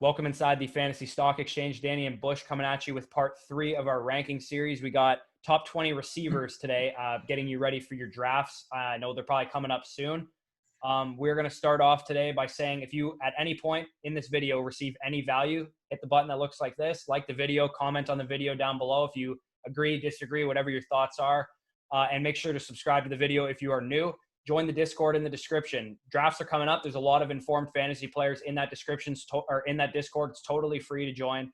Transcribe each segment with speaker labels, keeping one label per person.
Speaker 1: Welcome inside the Fantasy Stock Exchange. Danny and Bush coming at you with part 3 of our ranking series. We got top 20 receivers today, getting you ready for your drafts. I know they're probably coming up soon. We're going to start off today by saying if you, at any point in this video, receive any value, hit the button that looks like this. Like the video, comment on the video down below if you agree, disagree, whatever your thoughts are. And make sure to subscribe to the video if you are new. Join the Discord in the description. Drafts are coming up. There's a lot of informed fantasy players in that description or in that Discord. It's totally free to join,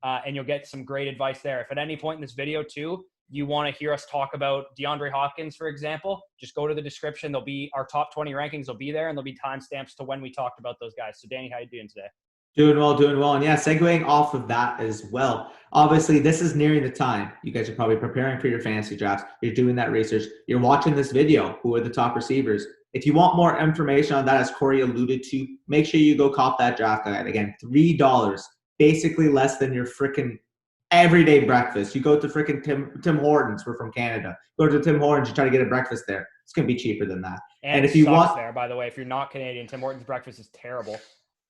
Speaker 1: and you'll get some great advice there. If at any point in this video too you want to hear us talk about DeAndre Hopkins, for example, just go to the description. There'll be our top 20 rankings. Will be there, and there'll be timestamps to when we talked about those guys. So, Danny, how you doing today?
Speaker 2: Doing well. And yeah, segueing off of that as well. Obviously, this is nearing the time. You guys are probably preparing for your fantasy drafts. You're doing that research. You're watching this video. Who are the top receivers? If you want more information on that, as Corey alluded to, make sure you go cop that draft guide. Again, $3, basically less than your freaking everyday breakfast. You go to freaking Tim Hortons. We're from Canada. Go to Tim Hortons. You try to get a breakfast there. It's going to be cheaper than that.
Speaker 1: And if you want there, by the way, if you're not Canadian, Tim Hortons breakfast is terrible.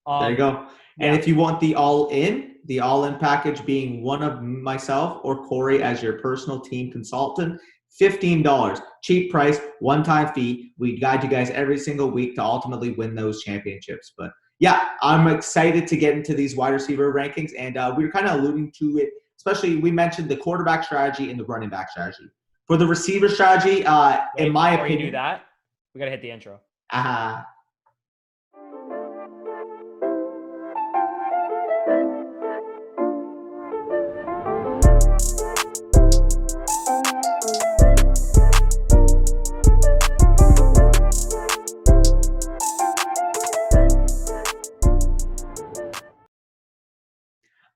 Speaker 2: There you go. And if you want the all-in package being one of myself or Corey as your personal team consultant, $15. Cheap price, one-time fee. We guide you guys every single week to ultimately win those championships. But yeah, I'm excited to get into these wide receiver rankings. And we were kind of alluding to it, especially we mentioned the quarterback strategy and the running back strategy. For the receiver strategy, in my opinion. Before
Speaker 1: you do that, we got to hit the intro.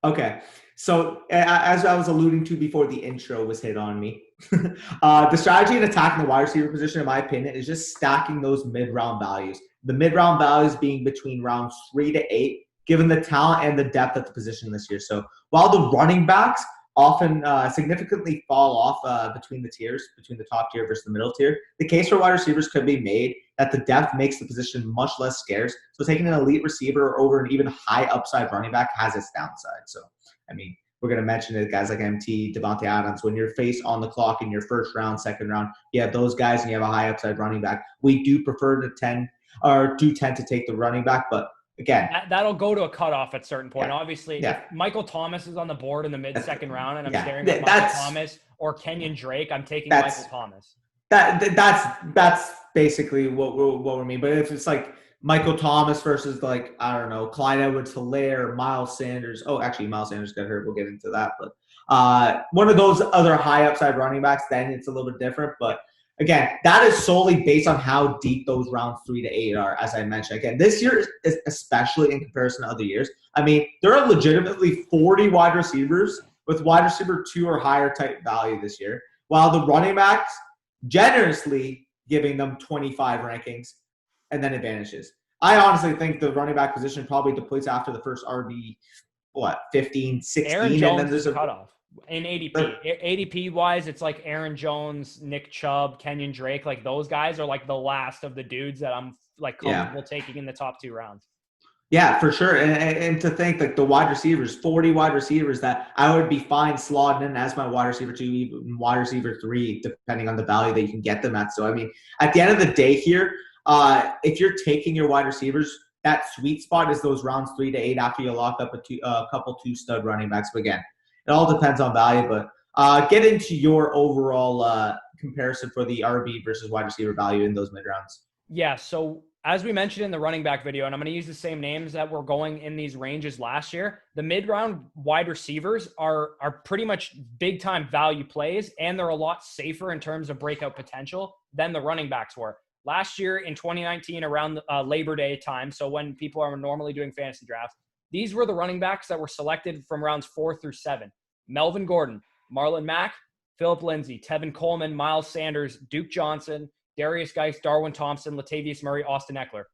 Speaker 2: Okay, so as I was alluding to before the intro was hit on me, the strategy in attacking the wide receiver position, in my opinion, is just stacking those mid-round values. The mid-round values being between rounds 3 to 8, given the talent and the depth at the position this year. So while the running backs often significantly fall off between the tiers, between the top tier versus the middle tier, the case for wide receivers could be made that the depth makes the position much less scarce. So taking an elite receiver over an even high upside running back has its downside. So, I mean, we're going to mention it, guys like MT, Davante Adams. When you're faced on the clock in your first round, second round, you have those guys and you have a high upside running back. We do prefer to tend to take the running back, but again,
Speaker 1: that'll go to a cutoff at a certain point. Yeah. Obviously, if Michael Thomas is on the board in the mid-second round and I'm staring at Michael Thomas or Kenyon Drake, I'm taking Michael Thomas.
Speaker 2: That's basically what we mean. But if it's like Michael Thomas versus, like, I don't know, Clyde Edwards-Helaire, Miles Sanders. Oh, actually, Miles Sanders got hurt. We'll get into that. But one of those other high upside running backs, then it's a little bit different. But again, that is solely based on how deep those rounds 3 to 8 are, as I mentioned. Again, this year, is especially in comparison to other years, I mean, there are legitimately 40 wide receivers with wide receiver 2 or higher type value this year, while the running backs generously giving them 25 rankings and then advantages. I honestly think the running back position probably depletes after the first RB, 15, 16.
Speaker 1: Aaron Jones and then there's a cutoff. In ADP wise, it's like Aaron Jones, Nick Chubb, Kenyon Drake. Like those guys are like the last of the dudes that I'm like comfortable taking in the top 2 rounds.
Speaker 2: Yeah, for sure. And to think like the wide receivers, 40 wide receivers that I would be fine slotting in as my wide receiver 2, even wide receiver 3, depending on the value that you can get them at. So, I mean, at the end of the day here, if you're taking your wide receivers, that sweet spot is those rounds 3 to 8 after you lock up a couple 2 stud running backs. But again, it all depends on value. But get into your overall comparison for the RB versus wide receiver value in those mid rounds.
Speaker 1: Yeah, so as we mentioned in the running back video, and I'm going to use the same names that were going in these ranges last year, the mid-round wide receivers are pretty much big-time value plays, and they're a lot safer in terms of breakout potential than the running backs were. Last year in 2019, around Labor Day time, so when people are normally doing fantasy drafts, these were the running backs that were selected from rounds 4 through 7. Melvin Gordon, Marlon Mack, Phillip Lindsay, Tevin Coleman, Miles Sanders, Duke Johnson, Darius Geis, Darwin Thompson, Latavius Murray, Austin Eckler.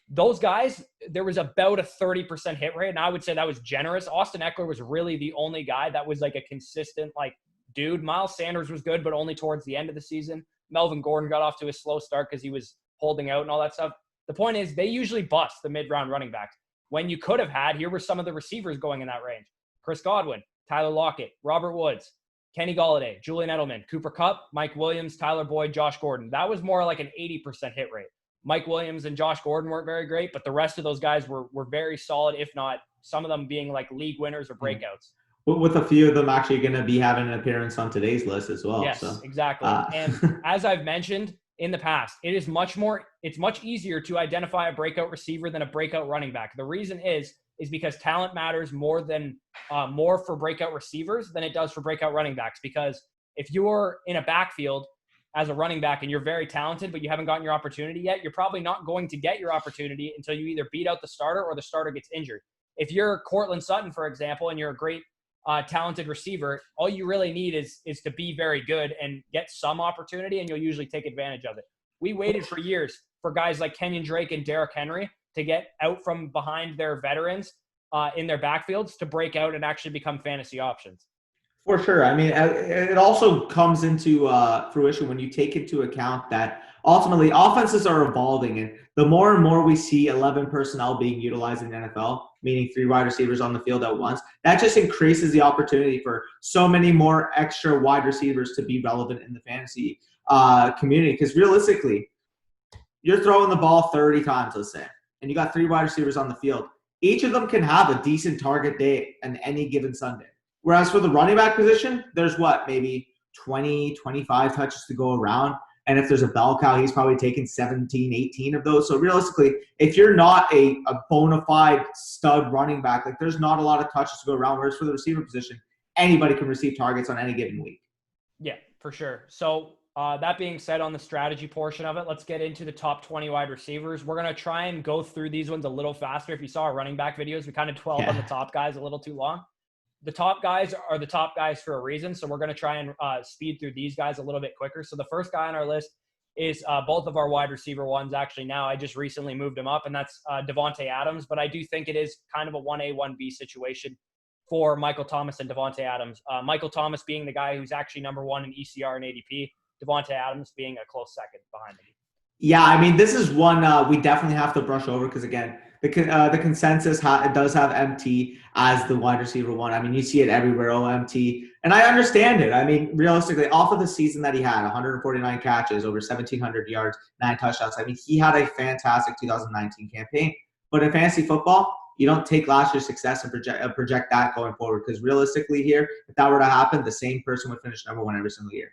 Speaker 1: Those guys, there was about a 30% hit rate, and I would say that was generous. Austin Eckler was really the only guy that was like a consistent dude. Miles Sanders was good, but only towards the end of the season. Melvin Gordon got off to a slow start because he was holding out and all that stuff. The point is they usually bust the mid-round running backs. when you could have had, here were some of the receivers going in that range: Chris Godwin, Tyler Lockett, Robert Woods, Kenny Golladay, Julian Edelman, Cooper Kupp, Mike Williams, Tyler Boyd, Josh Gordon. That was more like an 80% hit rate. Mike Williams and Josh Gordon weren't very great, but the rest of those guys were very solid, if not some of them being like league winners or breakouts.
Speaker 2: With a few of them actually going to be having an appearance on today's list as well.
Speaker 1: Yes,
Speaker 2: so.
Speaker 1: exactly. And as I've mentioned in the past, it's much easier to identify a breakout receiver than a breakout running back. The reason is because talent matters more for breakout receivers than it does for breakout running backs. Because if you're in a backfield as a running back and you're very talented, but you haven't gotten your opportunity yet, you're probably not going to get your opportunity until you either beat out the starter or the starter gets injured. If you're Cortland Sutton, for example, and you're a great talented receiver, all you really need is to be very good and get some opportunity, and you'll usually take advantage of it. We waited for years for guys like Kenyon Drake and Derrick Henry to get out from behind their veterans in their backfields to break out and actually become fantasy options. For sure. I mean, it also comes into fruition when you take into account that ultimately offenses are evolving, and the more and more we see 11 personnel being utilized in the NFL, meaning 3 wide receivers on the field at once, that just increases the opportunity for so many more extra wide receivers to be relevant in the fantasy community. Because realistically, you're throwing the ball 30 times, let's say, and you got 3 wide receivers on the field. Each of them can have a decent target day on any given Sunday. Whereas for the running back position, there's maybe 20, 25 touches to go around. And if there's a bell cow, he's probably taken 17, 18 of those. So realistically, if you're not a bona fide stud running back, like there's not a lot of touches to go around. Whereas for the receiver position, anybody can receive targets on any given week. Yeah, for sure. So that being said, on the strategy portion of it, let's get into the top 20 wide receivers. We're going to try and go through these ones a little faster. If you saw our running back videos, we kind of dwelled on the top guys a little too long. The top guys are the top guys for a reason, so we're going to try and speed through these guys a little bit quicker. So the first guy on our list is both of our wide receiver ones. Actually, now I just recently moved him up, and that's Davante Adams. But I do think it is kind of a 1A, 1B situation for Michael Thomas and Davante Adams. Michael Thomas being the guy who's actually number 1 in ECR and ADP, Davante Adams being a close second behind him. Yeah, I mean, this is one we definitely have to brush over because, again, the consensus does have MT as the wide receiver one. I mean, you see it everywhere, OMT. And I understand it. I mean, realistically, off of the season that he had, 149 catches, over 1,700 yards, 9 touchdowns. I mean, he had a fantastic 2019 campaign. But in fantasy football, you don't take last year's success and project that going forward. Because realistically here, if that were to happen, the same person would finish number 1 every single year.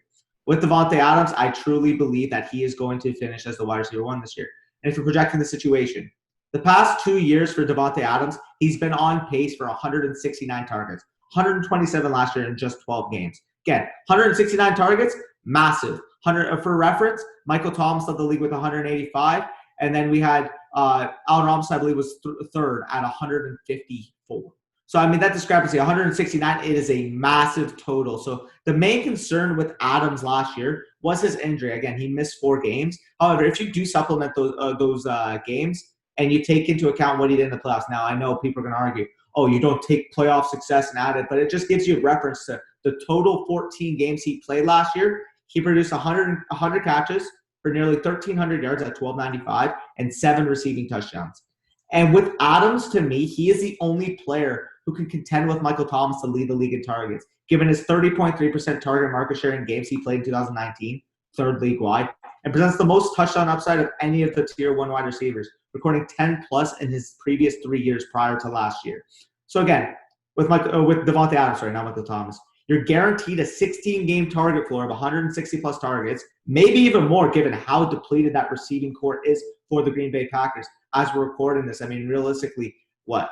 Speaker 1: With Davante Adams, I truly believe that he is going to finish as the wide receiver 1 this year. And if you're projecting the situation, the past 2 years for Davante Adams, he's been on pace for 169 targets, 127 last year in just 12 games. Again, 169 targets, massive. For reference, Michael Thomas led the league with 185, and then we had Allen Robinson, I believe, was third at 154. So, I mean, that discrepancy, 169, it is a massive total. So, the main concern with Adams last year was his injury. Again, he missed 4 games. However, if you do supplement those games and you take into account what he did in the playoffs, now I know people are going to argue, oh, you don't take playoff success and add it, but it just gives you a reference to the total 14 games he played last year. He produced 100 catches for nearly 1,300 yards at 1,295 and 7 receiving touchdowns. And with Adams, to me, he is the only player who can contend with Michael Thomas to lead the league in targets, given his 30.3% target market share in games he played in 2019, third league-wide, and presents the most touchdown upside of any of the Tier 1 wide receivers, recording 10-plus in his previous 3 years prior to last year. So again, with Davante Adams, not Michael Thomas, you're guaranteed a 16-game target floor of 160-plus targets, maybe even more given how depleted that receiving core is for the Green Bay Packers. As we're recording this, I mean, realistically,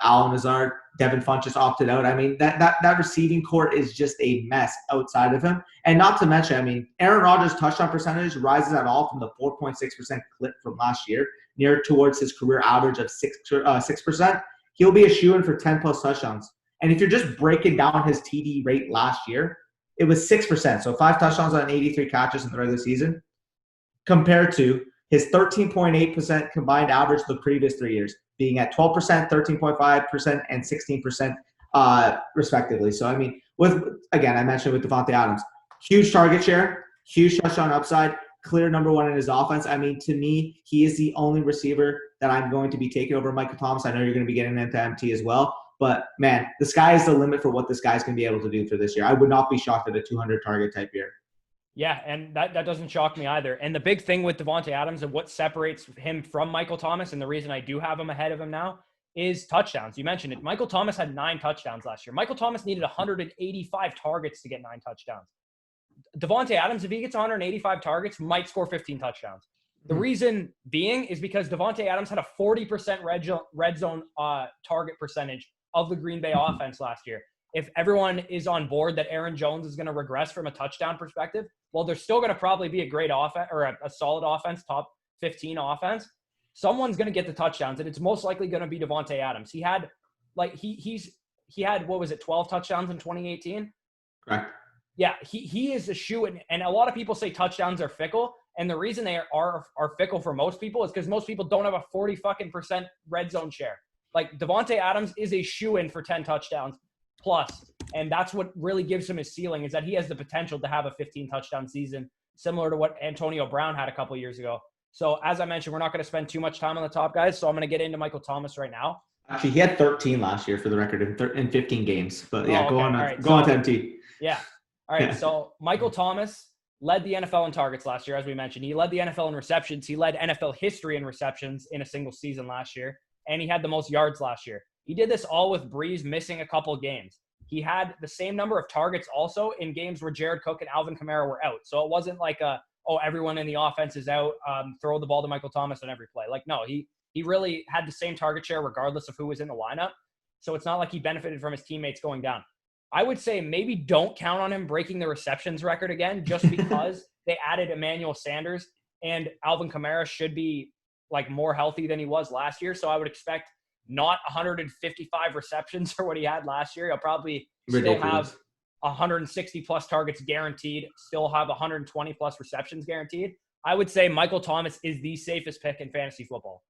Speaker 1: Allen Lazard, Devin Funchess opted out. I mean, that receiving core is just a mess outside of him. And not to mention, I mean, Aaron Rodgers' touchdown percentage rises at all from the 4.6% clip from last year, near towards his career average of 6%. He'll be a shoo-in for 10-plus touchdowns. And if you're just breaking down his TD rate last year, it was 6%. So 5 touchdowns on 83 catches in the regular season, compared to his 13.8% combined average the previous 3 years, being at 12%, 13.5%, and 16% respectively. So, I mean, I mentioned with Davante Adams, huge target share, huge touchdown upside,
Speaker 2: clear number one in his offense. I mean, to me, he is the only receiver that I'm going to be taking over Michael Thomas. I know you're going to be getting into MT as well. But, man, the sky is the limit for what this guy's going to be able to do for this year. I would not be shocked at a 200 target type year.
Speaker 1: Yeah, and that doesn't shock me either. And the big thing with Davante Adams and what separates him from Michael Thomas, and the reason I do have him ahead of him now, is touchdowns. You mentioned it. Michael Thomas had 9 touchdowns last year. Michael Thomas needed 185 targets to get 9 touchdowns. Davante Adams, if he gets 185 targets, might score 15 touchdowns. The reason being is because Davante Adams had a 40% red zone target percentage of the Green Bay offense last year. If everyone is on board that Aaron Jones is going to regress from a touchdown perspective, well, there's still going to probably be a great offense or a solid offense, top 15 offense. Someone's going to get the touchdowns, and it's most likely going to be Davante Adams. He had he had, what was it, 12 touchdowns in 2018?
Speaker 2: Correct.
Speaker 1: Yeah, he is a shoe, and a lot of people say touchdowns are fickle, and the reason they are fickle for most people is because most people don't have a 40% red zone share. Like, Davante Adams is a shoe-in for 10 touchdowns plus, and that's what really gives him his ceiling, is that he has the potential to have a 15-touchdown season, similar to what Antonio Brown had a couple years ago. So, as I mentioned, we're not going to spend too much time on the top guys, so I'm going to get into Michael Thomas right now.
Speaker 2: Actually, he had 13 last year for the record in 15 games. But, yeah, go on to MT.
Speaker 1: Yeah. All right, so Michael Thomas led the NFL in targets last year, as we mentioned. He led the NFL in receptions. He led NFL history in receptions in a single season last year, and he had the most yards last year. He did this all with Breeze missing a couple games. He had the same number of targets also in games where Jared Cook and Alvin Kamara were out. So it wasn't like everyone in the offense is out, throw the ball to Michael Thomas on every play. Like, no, he really had the same target share regardless of who was in the lineup. So it's not like he benefited from his teammates going down. I would say maybe don't count on him breaking the receptions record again, just because they added Emmanuel Sanders, and Alvin Kamara should be like more healthy than he was last year. So I would expect not 155 receptions for what he had last year. He'll probably still have 160 plus targets guaranteed, still have 120 plus receptions guaranteed. I would say Michael Thomas is the safest pick in fantasy football.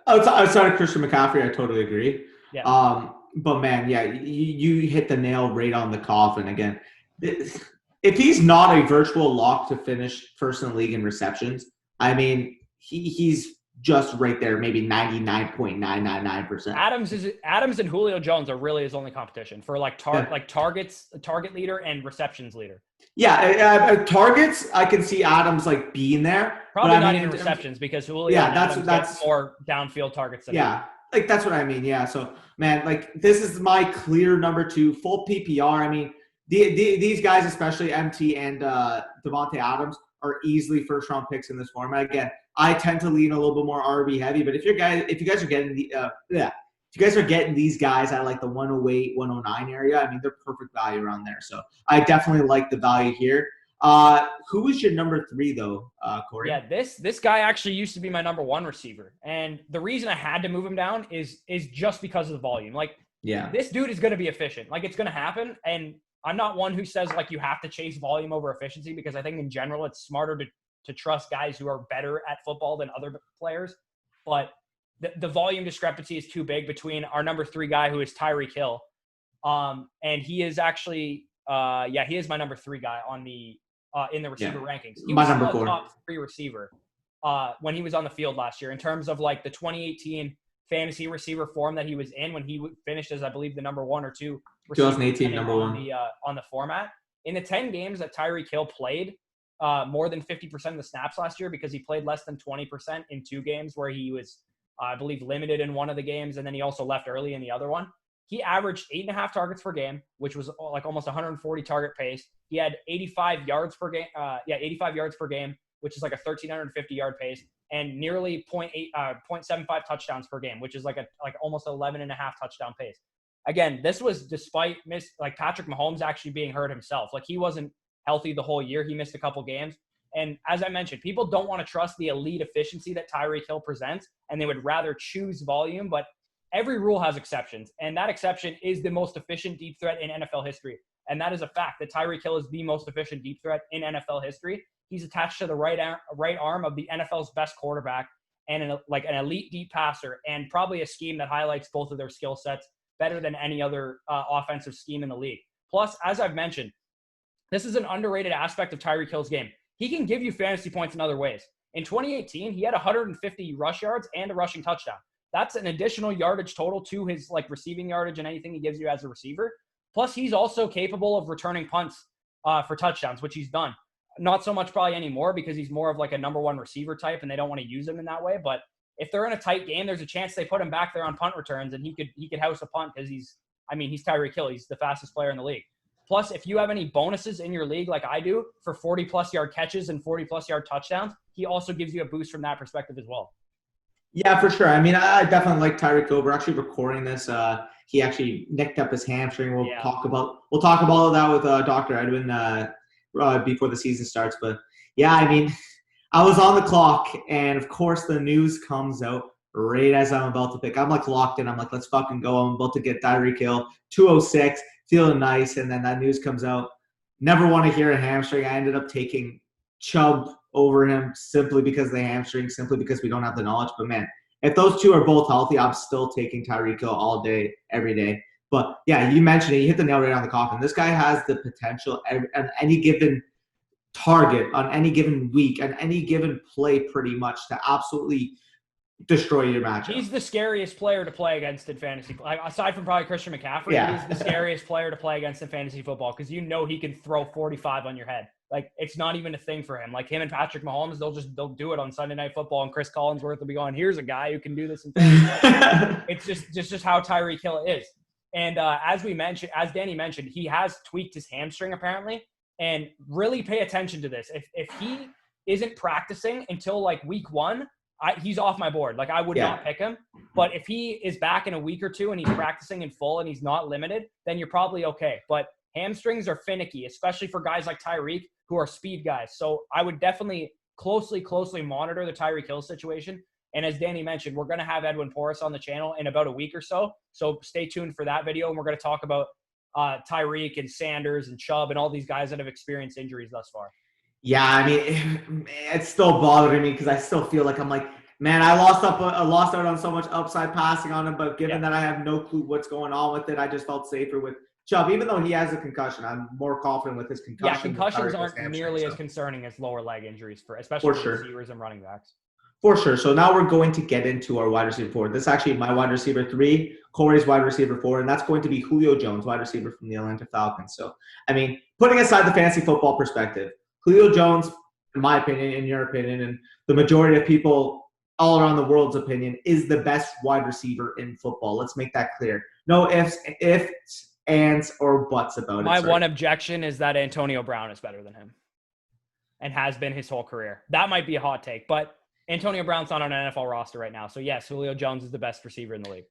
Speaker 2: Outside of Christian McCaffrey, I totally agree.
Speaker 1: Yeah.
Speaker 2: But, man, yeah, you hit the nail right on the coffin again. If he's not a virtual lock to finish first in the league in receptions, I mean, he's just right there, maybe 99.999%.
Speaker 1: Adams and Julio Jones are really his only competition for targets, target leader and receptions leader.
Speaker 2: Yeah, targets, I can see Adams like being there.
Speaker 1: Probably not even receptions, because Julio Adams gets more downfield targets than him.
Speaker 2: Like, that's what I mean. Yeah. So, man, like, this is my clear number 2, full PPR. I mean, these guys, especially MT and Davante Adams, are easily first-round picks in this format. Again, I tend to lean a little bit more RB heavy, but if you guys are getting these guys at like the 108, 109 area, I mean, they're perfect value around there. So I definitely like the value here. Who is your number 3 though, Corey?
Speaker 1: Yeah, this guy actually used to be my number 1 receiver, and the reason I had to move him down is just because of the volume. Like, this dude is going to be efficient. Like, it's going to happen, and I'm not one who says like you have to chase volume over efficiency, because I think in general it's smarter to trust guys who are better at football than other players. But the volume discrepancy is too big between our number 3 guy, who is Tyreek Hill, and he is actually he is my number 3 guy on the in the receiver rankings. He was
Speaker 2: number
Speaker 1: still
Speaker 2: 4.
Speaker 1: a top 3 receiver when he was on the field last year, in terms of like the 2018 fantasy receiver form that he was in, when he finished as, I believe, the number 1 or 2 receiver
Speaker 2: 2018 number 1
Speaker 1: on the format. In the 10 games that Tyreek Hill played, more than 50% of the snaps last year, because he played less than 20% in 2 games where he was, I believe, limited in one of the games, and then he also left early in the other one. He averaged 8.5 targets per game, which was like almost 140 target pace. He had 85 yards per game. 85 yards per game, which is like a 1,350 yard pace, and nearly 0.75 touchdowns per game, which is like almost 11.5 touchdown pace. Again, this was despite Patrick Mahomes actually being hurt himself. Like, he wasn't healthy the whole year. He missed a couple games. And as I mentioned, people don't want to trust the elite efficiency that Tyreek Hill presents, and they would rather choose volume. But every rule has exceptions, and that exception is the most efficient deep threat in NFL history. And that is a fact, that Tyreek Hill is the most efficient deep threat in NFL history. He's attached to the right arm of the NFL's best quarterback, and an elite deep passer, and probably a scheme that highlights both of their skill sets better than any other offensive scheme in the league. Plus, as I've mentioned, this is an underrated aspect of Tyreek Hill's game. he can give you fantasy points in other ways. In 2018, he had 150 rush yards and a rushing touchdown. That's an additional yardage total to his like receiving yardage and anything he gives you as a receiver. Plus, he's also capable of returning punts for touchdowns, which he's done. Not so much probably anymore because he's more of like a number one receiver type and they don't want to use him in that way. But if they're in a tight game, there's a chance they put him back there on punt returns and he could house a punt because he's Tyreek Hill. He's the fastest player in the league. Plus, if you have any bonuses in your league like I do for 40-plus yard catches and 40-plus yard touchdowns, he also gives you a boost from that perspective as well.
Speaker 2: Yeah, for sure. I mean, I definitely like Tyreek Hill. We're actually recording this. He actually nicked up his hamstring. We'll talk about that with Dr. Edwin before the season starts. But yeah, I mean, I was on the clock, and of course the news comes out right as I'm about to pick. I'm like locked in. I'm like, let's fucking go. I'm about to get Tyreek Hill, 206, feeling nice, and then that news comes out. Never want to hear a hamstring. I ended up taking Chubb over him simply because of the hamstring, simply because we don't have the knowledge. But man, if those two are both healthy, I'm still taking Tyreek Hill all day, every day. But yeah, you mentioned it. You hit the nail right on the coffin. This guy has the potential on any given target, on any given week, on any given play pretty much to absolutely destroy your matchup.
Speaker 1: He's the scariest player to play against in fantasy. Aside from probably Christian McCaffrey, he's the scariest player to play against in fantasy football because you know he can throw 45 on your head. Like, it's not even a thing for him. Like, him and Patrick Mahomes, they'll do it on Sunday Night Football, and Chris Collinsworth will be going, here's a guy who can do this in fantasy. It's just how Tyreek Hill is. And as Danny mentioned, he has tweaked his hamstring apparently. And really pay attention to this. If he isn't practicing until like week 1, he's off my board. Like, I would not pick him. But if he is back in a week or two and he's practicing in full and he's not limited, then you're probably okay. But hamstrings are finicky, especially for guys like Tyreek who are speed guys. So I would definitely closely monitor the Tyreek Hill situation. And as Danny mentioned, we're going to have Edwin Porras on the channel in about a week or so. So stay tuned for that video. And we're going to talk about Tyreek and Sanders and Chubb and all these guys that have experienced injuries thus far.
Speaker 2: Yeah, I mean, it's still bothering me because I still feel like I'm like, man, I lost out on so much upside passing on him. But given that I have no clue what's going on with it, I just felt safer with Chubb. Even though he has a concussion, I'm more confident with his concussion.
Speaker 1: Yeah, concussions aren't nearly as concerning as lower leg injuries especially for receivers and running backs.
Speaker 2: For sure. So now we're going to get into our wide receiver 4. This is actually my wide receiver 3, Corey's wide receiver 4, and that's going to be Julio Jones, wide receiver from the Atlanta Falcons. So, I mean, putting aside the fantasy football perspective, Julio Jones, in my opinion, in your opinion, and the majority of people all around the world's opinion, is the best wide receiver in football. Let's make that clear. No ifs, ands, or buts about it.
Speaker 1: My one objection is that Antonio Brown is better than him and has been his whole career. That might be a hot take, but Antonio Brown's not on an NFL roster right now. So, yes, Julio Jones is the best receiver in the league.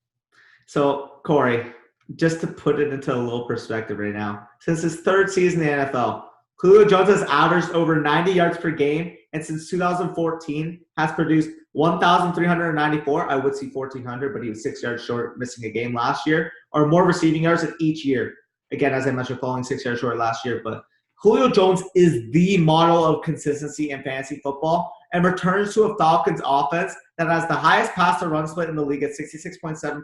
Speaker 2: So, Corey, just to put it into a little perspective right now, since his 3rd season in the NFL, Julio Jones has averaged over 90 yards per game, and since 2014 has produced 1,394. I would see 1,400, but he was 6 yards short, missing a game last year, or more receiving yards in each year. Again, as I mentioned, falling 6 yards short last year. But Julio Jones is the model of consistency in fantasy football and returns to a Falcons offense that has the highest pass-to-run split in the league at 66.7%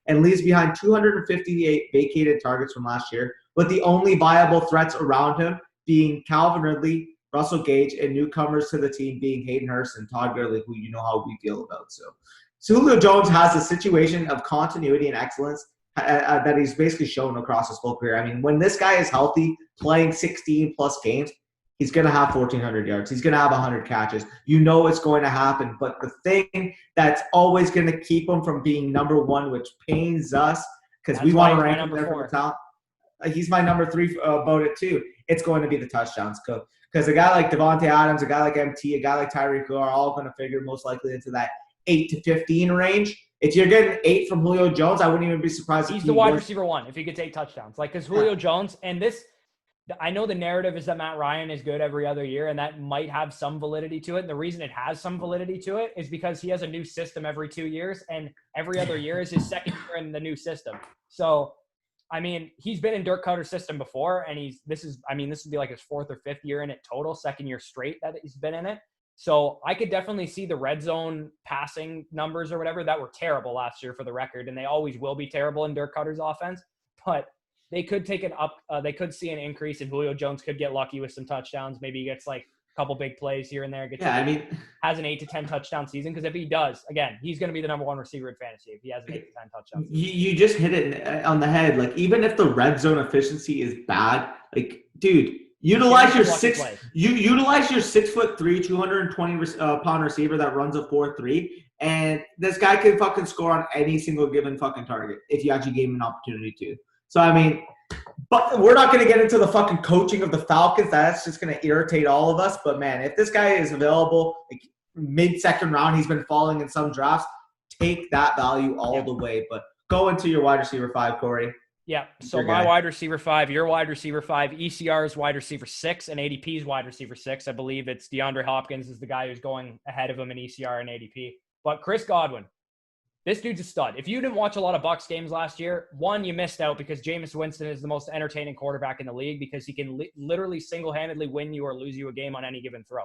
Speaker 2: and leaves behind 258 vacated targets from last year, with the only viable threats around him being Calvin Ridley, Russell Gage, and newcomers to the team being Hayden Hurst and Todd Gurley, who you know how we feel about. So Julio Jones has a situation of continuity and excellence that he's basically shown across his full career. I mean, when this guy is healthy, playing 16-plus games, he's going to have 1,400 yards. He's going to have 100 catches. You know it's going to happen. But the thing that's always going to keep him from being number 1, which pains us because we want to rank him there for the talent. He's my number 3 about it too. It's going to be the touchdowns. Because a guy like Davante Adams, a guy like MT, a guy like Tyreek Hill are all going to figure most likely into that 8 to 15 range. If you're getting 8 from Julio Jones, I wouldn't even be surprised.
Speaker 1: He's the wide receiver 1 if he gets 8 touchdowns. Like, because Julio Jones, and this, I know the narrative is that Matt Ryan is good every other year, and that might have some validity to it. And the reason it has some validity to it is because he has a new system every 2 years, and every other year is his second year in the new system. So, I mean, he's been in Dirk Cutter's system before, and this would be like his 4th or 5th year in it total, 2nd year straight that he's been in it. So I could definitely see the red zone passing numbers or whatever that were terrible last year for the record, and they always will be terrible in Dirk Cutter's offense. But they could take it up. They could see an increase, and Julio Jones could get lucky with some touchdowns. Maybe he gets like couple big plays here and there. Has an 8 to 10 touchdown season. Because if he does, again, he's going to be the number one receiver in fantasy if he has an 8 to 10 touchdown season.
Speaker 2: You just hit it on the head. Like, even if the red zone efficiency is bad, like, dude, utilize your 6'3", 220 pound receiver that runs a 4.3, and this guy can fucking score on any single given fucking target if you actually gave him an opportunity to. So, I mean, but we're not going to get into the fucking coaching of the Falcons. That's just going to irritate all of us. But, man, if this guy is available, like mid-second round, he's been falling in some drafts, take that value all the way. But go into your wide receiver 5, Corey.
Speaker 1: Yeah, so my wide receiver 5, your wide receiver 5, ECR is wide receiver 6, and ADP is wide receiver 6. I believe it's DeAndre Hopkins is the guy who's going ahead of him in ECR and ADP. But Chris Godwin, this dude's a stud. If you didn't watch a lot of Bucs games last year, one, you missed out because Jameis Winston is the most entertaining quarterback in the league because he can literally single-handedly win you or lose you a game on any given throw.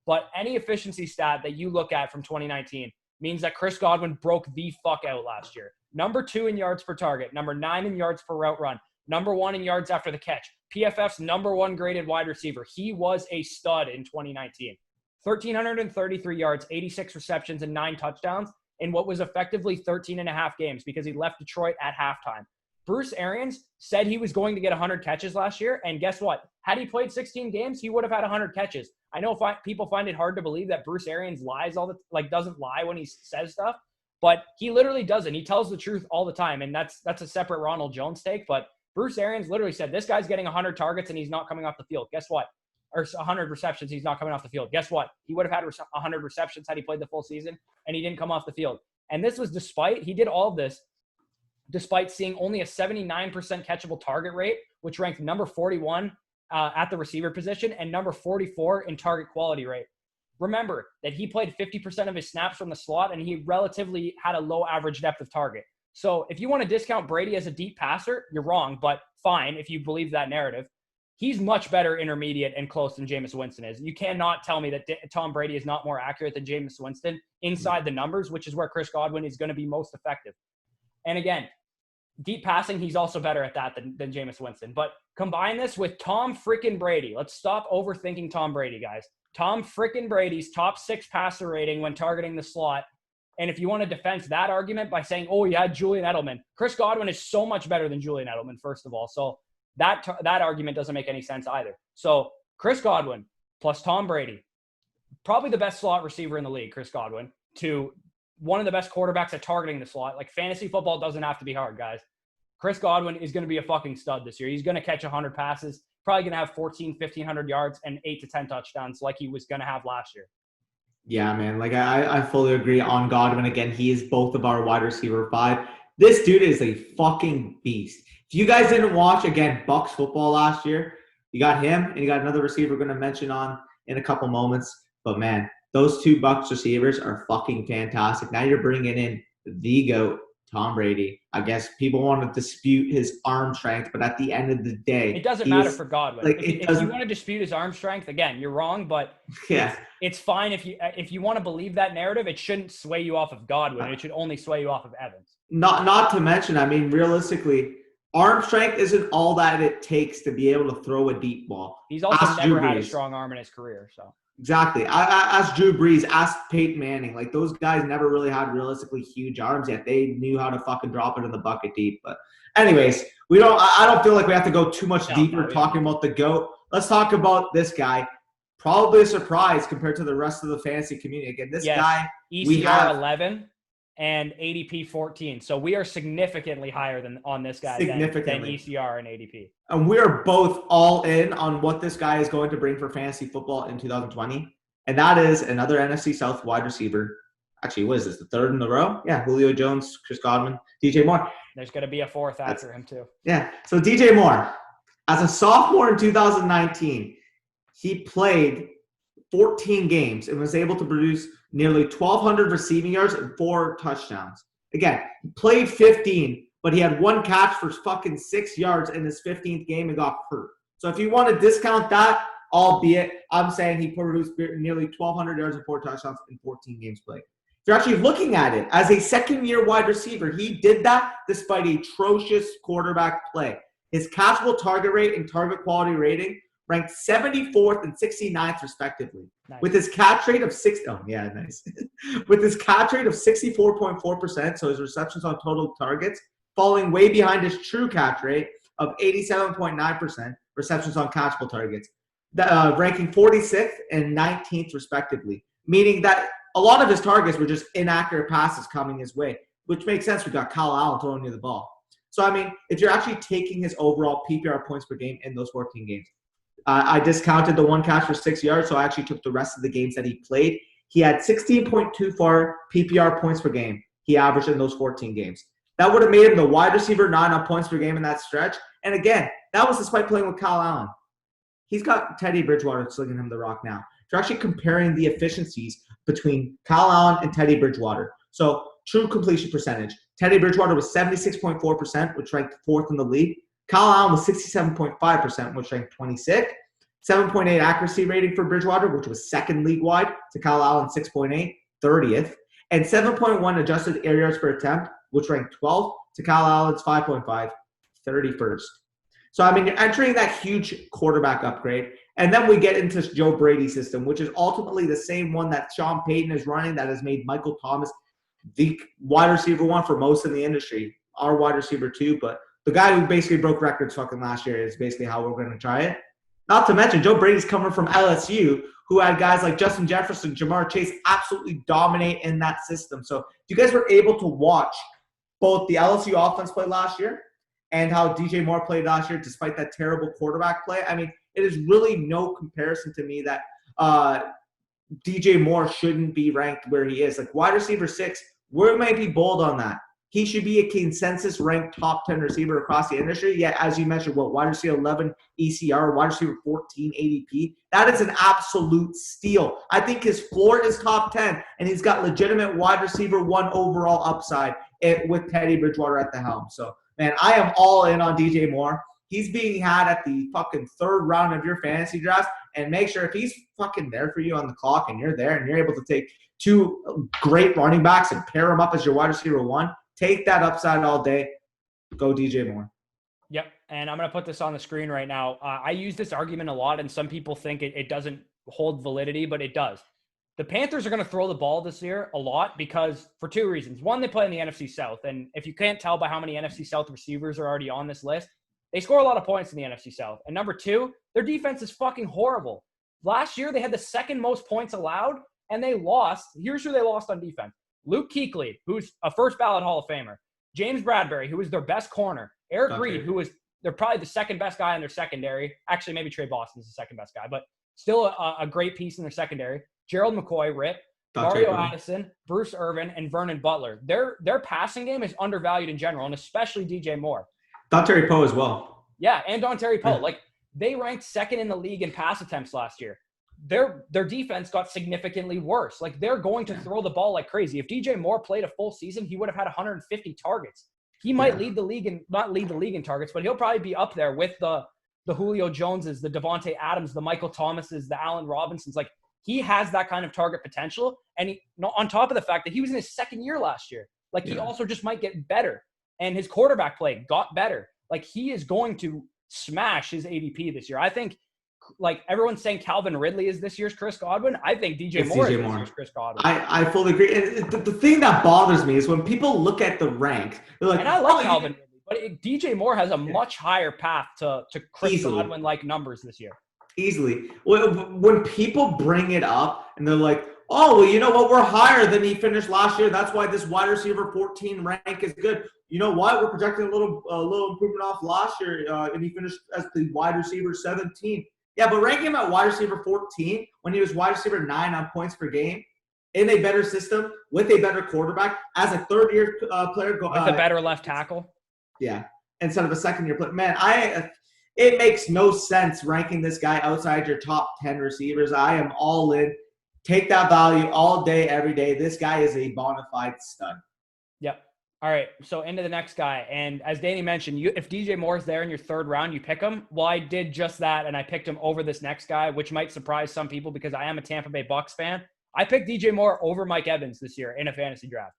Speaker 1: But any efficiency stat that you look at from 2019 means that Chris Godwin broke the fuck out last year. Number 2 in yards per target, number 9 in yards per route run, number 1 in yards after the catch, PFF's number 1 graded wide receiver. He was a stud in 2019. 1,333 yards, 86 receptions, and 9 touchdowns in what was effectively 13 and a half games because he left Detroit at halftime. Bruce Arians said he was going to get 100 catches last year, and guess what? Had he played 16 games, he would have had 100 catches. I know people find it hard to believe that Bruce Arians doesn't lie when he says stuff, but he literally doesn't. He tells the truth all the time, and that's a separate Ronald Jones take. But Bruce Arians literally said, this guy's getting 100 targets and he's not coming off the field. Guess what? Or 100 receptions, he's not coming off the field. Guess what? He would have had 100 receptions had he played the full season, and he didn't come off the field. And this was he did all of this despite seeing only a 79% catchable target rate, which ranked number 41 at the receiver position and number 44 in target quality rate. Remember that he played 50% of his snaps from the slot, and he relatively had a low average depth of target. So if you want to discount Brady as a deep passer, you're wrong, but fine if you believe that narrative. He's much better intermediate and close than Jameis Winston is. You cannot tell me that Tom Brady is not more accurate than Jameis Winston inside the numbers, which is where Chris Godwin is going to be most effective. And again, deep passing, he's also better at that than Jameis Winston. But combine this with Tom freaking Brady. Let's stop overthinking Tom Brady, guys. Tom freaking Brady's top 6 passer rating when targeting the slot. And if you want to defend that argument by saying, oh, you had Julian Edelman, Chris Godwin is so much better than Julian Edelman, first of all. So that argument doesn't make any sense either. So Chris Godwin plus Tom Brady, probably the best slot receiver in the league, Chris Godwin, to one of the best quarterbacks at targeting the slot. Like, fantasy football doesn't have to be hard, guys. Chris Godwin is going to be a fucking stud this year. He's going to catch 100 passes, probably going to have 1,500 yards and 8 to 10 touchdowns like he was going to have last year.
Speaker 2: Yeah, man. Like, I fully agree on Godwin. Again, he is both of our wide receiver 5. This dude is a fucking beast. If you guys didn't watch, again, Bucs football last year, you got him and you got another receiver we're going to mention on in a couple moments. But, man, those 2 Bucs receivers are fucking fantastic. Now you're bringing in the GOAT, Tom Brady. I guess people want to dispute his arm strength, but at the end of the day,
Speaker 1: it doesn't matter for Godwin. Like, if you want to dispute his arm strength, again, you're wrong, but it's fine. If you want to believe that narrative, it shouldn't sway you off of Godwin. It should only sway you off of Evans.
Speaker 2: Not to mention, I mean, realistically, arm strength isn't all that it takes to be able to throw a deep ball.
Speaker 1: He's also never had a strong arm in his career, so.
Speaker 2: Exactly. I asked Drew Brees, asked Peyton Manning. Like, those guys never really had realistically huge arms, yet they knew how to fucking drop it in the bucket deep. But anyways, I don't feel like we have to go too much deeper talking about the GOAT. Let's talk about this guy. Probably a surprise compared to the rest of the fantasy community. Again, this guy,
Speaker 1: ECR 11 and ADP 14. So we are significantly higher on this guy than ECR and ADP.
Speaker 2: And we are both all in on what this guy is going to bring for fantasy football in 2020. And that is another NFC South wide receiver. Actually, what is this, the 3rd in a row? Yeah, Julio Jones, Chris Godwin, DJ Moore.
Speaker 1: There's going to be a 4th after him too.
Speaker 2: Yeah, so DJ Moore, as a sophomore in 2019, he played 14 games and was able to produce nearly 1,200 receiving yards and 4 touchdowns. Again, he played 15, but he had 1 catch for fucking 6 yards in his 15th game and got hurt. So if you want to discount that, albeit I'm saying he produced nearly 1,200 yards and 4 touchdowns in 14 games played. If you're actually looking at it as a second-year wide receiver, he did that despite atrocious quarterback play. His catchable target rate and target quality rating ranked 74th and 69th respectively.
Speaker 1: Nice.
Speaker 2: With his catch rate of with his catch rate of 64.4%, so his receptions on total targets, falling way behind his true catch rate of 87.9% receptions on catchable targets, ranking 46th and 19th respectively, meaning that a lot of his targets were just inaccurate passes coming his way, which makes sense. We got Kyle Allen throwing you the ball. So, I mean, if you're actually taking his overall PPR points per game in those 14 games, I discounted the one catch for 6 yards, so I actually took the rest of the games that he played. He had 16.24 PPR points per game he averaged in those 14 games. That would have made him the wide receiver 9 on points per game in that stretch. And again, that was despite playing with Kyle Allen. He's got Teddy Bridgewater slinging him the rock now. They're actually comparing the efficiencies between Kyle Allen and Teddy Bridgewater. So, true completion percentage. Teddy Bridgewater was 76.4%, which ranked 4th in the league. Kyle Allen was 67.5%, which ranked 26th. 7.8 accuracy rating for Bridgewater, which was 2nd league-wide, to Kyle Allen 6.8, 30th. And 7.1 adjusted air yards per attempt, which ranked 12th, to Kyle Allen's 5.5, 31st. So, I mean, you're entering that huge quarterback upgrade. And then we get into Joe Brady's system, which is ultimately the same one that Sean Payton is running that has made Michael Thomas the wide receiver 1 for most in the industry. Our wide receiver 2, but the guy who basically broke records fucking last year is basically how we're going to try it. Not to mention, Joe Brady's coming from LSU, who had guys like Justin Jefferson, Jamar Chase absolutely dominate in that system. So if you guys were able to watch both the LSU offense play last year and how DJ Moore played last year despite that terrible quarterback play, I mean, it is really no comparison to me that DJ Moore shouldn't be ranked where he is. Like wide receiver 6, we might be bold on that. He should be a consensus ranked top 10 receiver across the industry. Yet, as you mentioned, wide receiver 11 ECR, wide receiver 14 ADP. That is an absolute steal. I think his floor is top 10, and he's got legitimate wide receiver 1 overall upside with Teddy Bridgewater at the helm. So, man, I am all in on DJ Moore. He's being had at the fucking 3rd round of your fantasy draft, and make sure if he's fucking there for you on the clock and you're there and you're able to take 2 great running backs and pair them up as your wide receiver 1, take that upside all day. Go DJ Moore.
Speaker 1: Yep. And I'm going to put this on the screen right now. I use this argument a lot, and some people think it doesn't hold validity, but it does. The Panthers are going to throw the ball this year a lot because for 2 reasons. One, they play in the NFC South. And if you can't tell by how many NFC South receivers are already on this list, they score a lot of points in the NFC South. And number 2, their defense is fucking horrible. Last year, they had the 2nd most points allowed, and they lost. Here's who they lost on defense. Luke Kuechly, who's a first ballot Hall of Famer. James Bradbury, who was their best corner. Eric Reed, who was they're probably the 2nd best guy in their secondary. Actually, maybe Trey Boston's the 2nd best guy, but still a great piece in their secondary. Gerald McCoy, Rip, Mario Addison, Bruce Irvin, and Vernon Butler. Their passing game is undervalued in general, and especially DJ Moore.
Speaker 2: Dontari Poe as well.
Speaker 1: Yeah, and Dontari Poe. Like, they ranked 2nd in the league in pass attempts last year. Their defense got significantly worse. Like, they're going to throw the ball like crazy. If DJ Moore played a full season, he would have had 150 targets. He might lead the league and not lead the league in targets, but he'll probably be up there with the Julio Joneses, the Davante Adams, the Michael Thomases, the Allen Robinsons. Like, he has that kind of target potential. And he, on top of the fact that he was in his 2nd year last year, like, he also just might get better. And his quarterback play got better. Like, he is going to smash his ADP this year. I think, like, everyone's saying Calvin Ridley is this year's Chris Godwin. I think DJ Moore is this year's Chris Godwin.
Speaker 2: I fully agree. And the thing that bothers me is when people look at the rank, they're like,
Speaker 1: and I like Calvin Ridley, but DJ Moore has a much higher path to Chris Godwin-like numbers this year.
Speaker 2: Easily. When people bring it up and they're like, oh, well, you know what? We're higher than he finished last year. That's why this wide receiver 14 rank is good. You know what? We're projecting a little improvement off last year, and he finished as the wide receiver 17. Yeah, but ranking him at wide receiver 14 when he was wide receiver 9 on points per game in a better system with a better quarterback as a 3rd-year player.
Speaker 1: With a better left tackle.
Speaker 2: Yeah, instead of a 2nd-year player. Man, it makes no sense ranking this guy outside your top 10 receivers. I am all in. Take that value all day, every day. This guy is a bona fide stud.
Speaker 1: Yep. All right, so into the next guy. And as Danny mentioned, if DJ Moore's there in your 3rd round, you pick him. Well, I did just that, and I picked him over this next guy, which might surprise some people because I am a Tampa Bay Bucks fan. I picked DJ Moore over Mike Evans this year in a fantasy draft.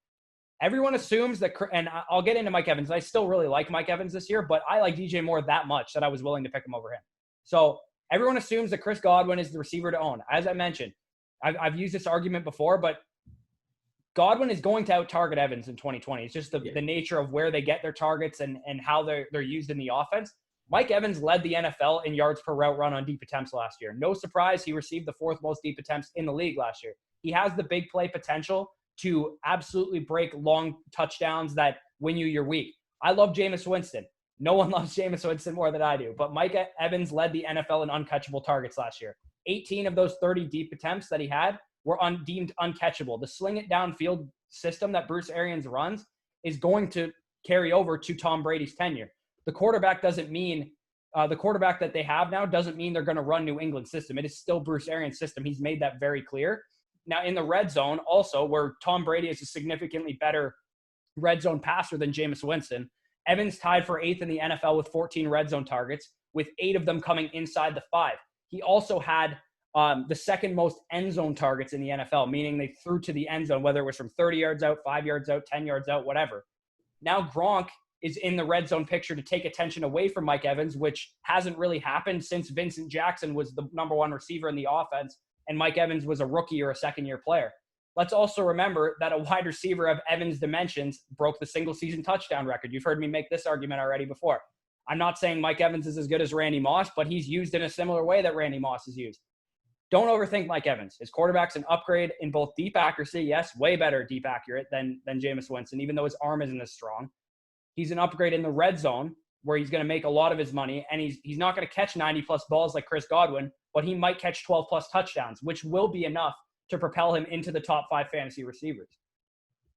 Speaker 1: Everyone assumes that, and I'll get into Mike Evans. I still really like Mike Evans this year, but I like DJ Moore that much that I was willing to pick him over him. So Everyone assumes that Chris Godwin is the receiver to own. As I mentioned, I've used this argument before, but Godwin is going to out-target Evans in 2020. It's just the nature of where they get their targets and how they're used in the offense. Mike Evans led the NFL in yards per route run on deep attempts last year. No surprise, he received the 4th most deep attempts in the league last year. He has the big play potential to absolutely break long touchdowns that win you your week. I love Jameis Winston. No one loves Jameis Winston more than I do. But Mike Evans led the NFL in uncatchable targets last year. 18 of those 30 deep attempts that he had were deemed uncatchable. The sling it downfield system that Bruce Arians runs is going to carry over to Tom Brady's tenure. The quarterback doesn't mean the quarterback that they have now doesn't mean they're going to run New England's system. It is still Bruce Arians' system. He's made that very clear. Now, in the red zone, also, where Tom Brady is a significantly better red zone passer than Jameis Winston, Evans tied for 8th in the NFL with 14 red zone targets, with 8 of them coming inside the 5. He also had the second most end zone targets in the NFL, meaning they threw to the end zone, whether it was from 30 yards out, 5 yards out, 10 yards out, whatever. Now Gronk is in the red zone picture to take attention away from Mike Evans, which hasn't really happened since Vincent Jackson was the number 1 receiver in the offense and Mike Evans was a rookie or a second-year player. Let's also remember that a wide receiver of Evans' dimensions broke the single-season touchdown record. You've heard me make this argument already before. I'm not saying Mike Evans is as good as Randy Moss, but he's used in a similar way that Randy Moss is used. Don't overthink Mike Evans. His quarterback's an upgrade in both deep accuracy. Yes, way better deep accurate than Jameis Winston, even though his arm isn't as strong. He's an upgrade in the red zone where he's going to make a lot of his money, and he's not going to catch 90-plus balls like Chris Godwin, but he might catch 12-plus touchdowns, which will be enough to propel him into the top 5 fantasy receivers.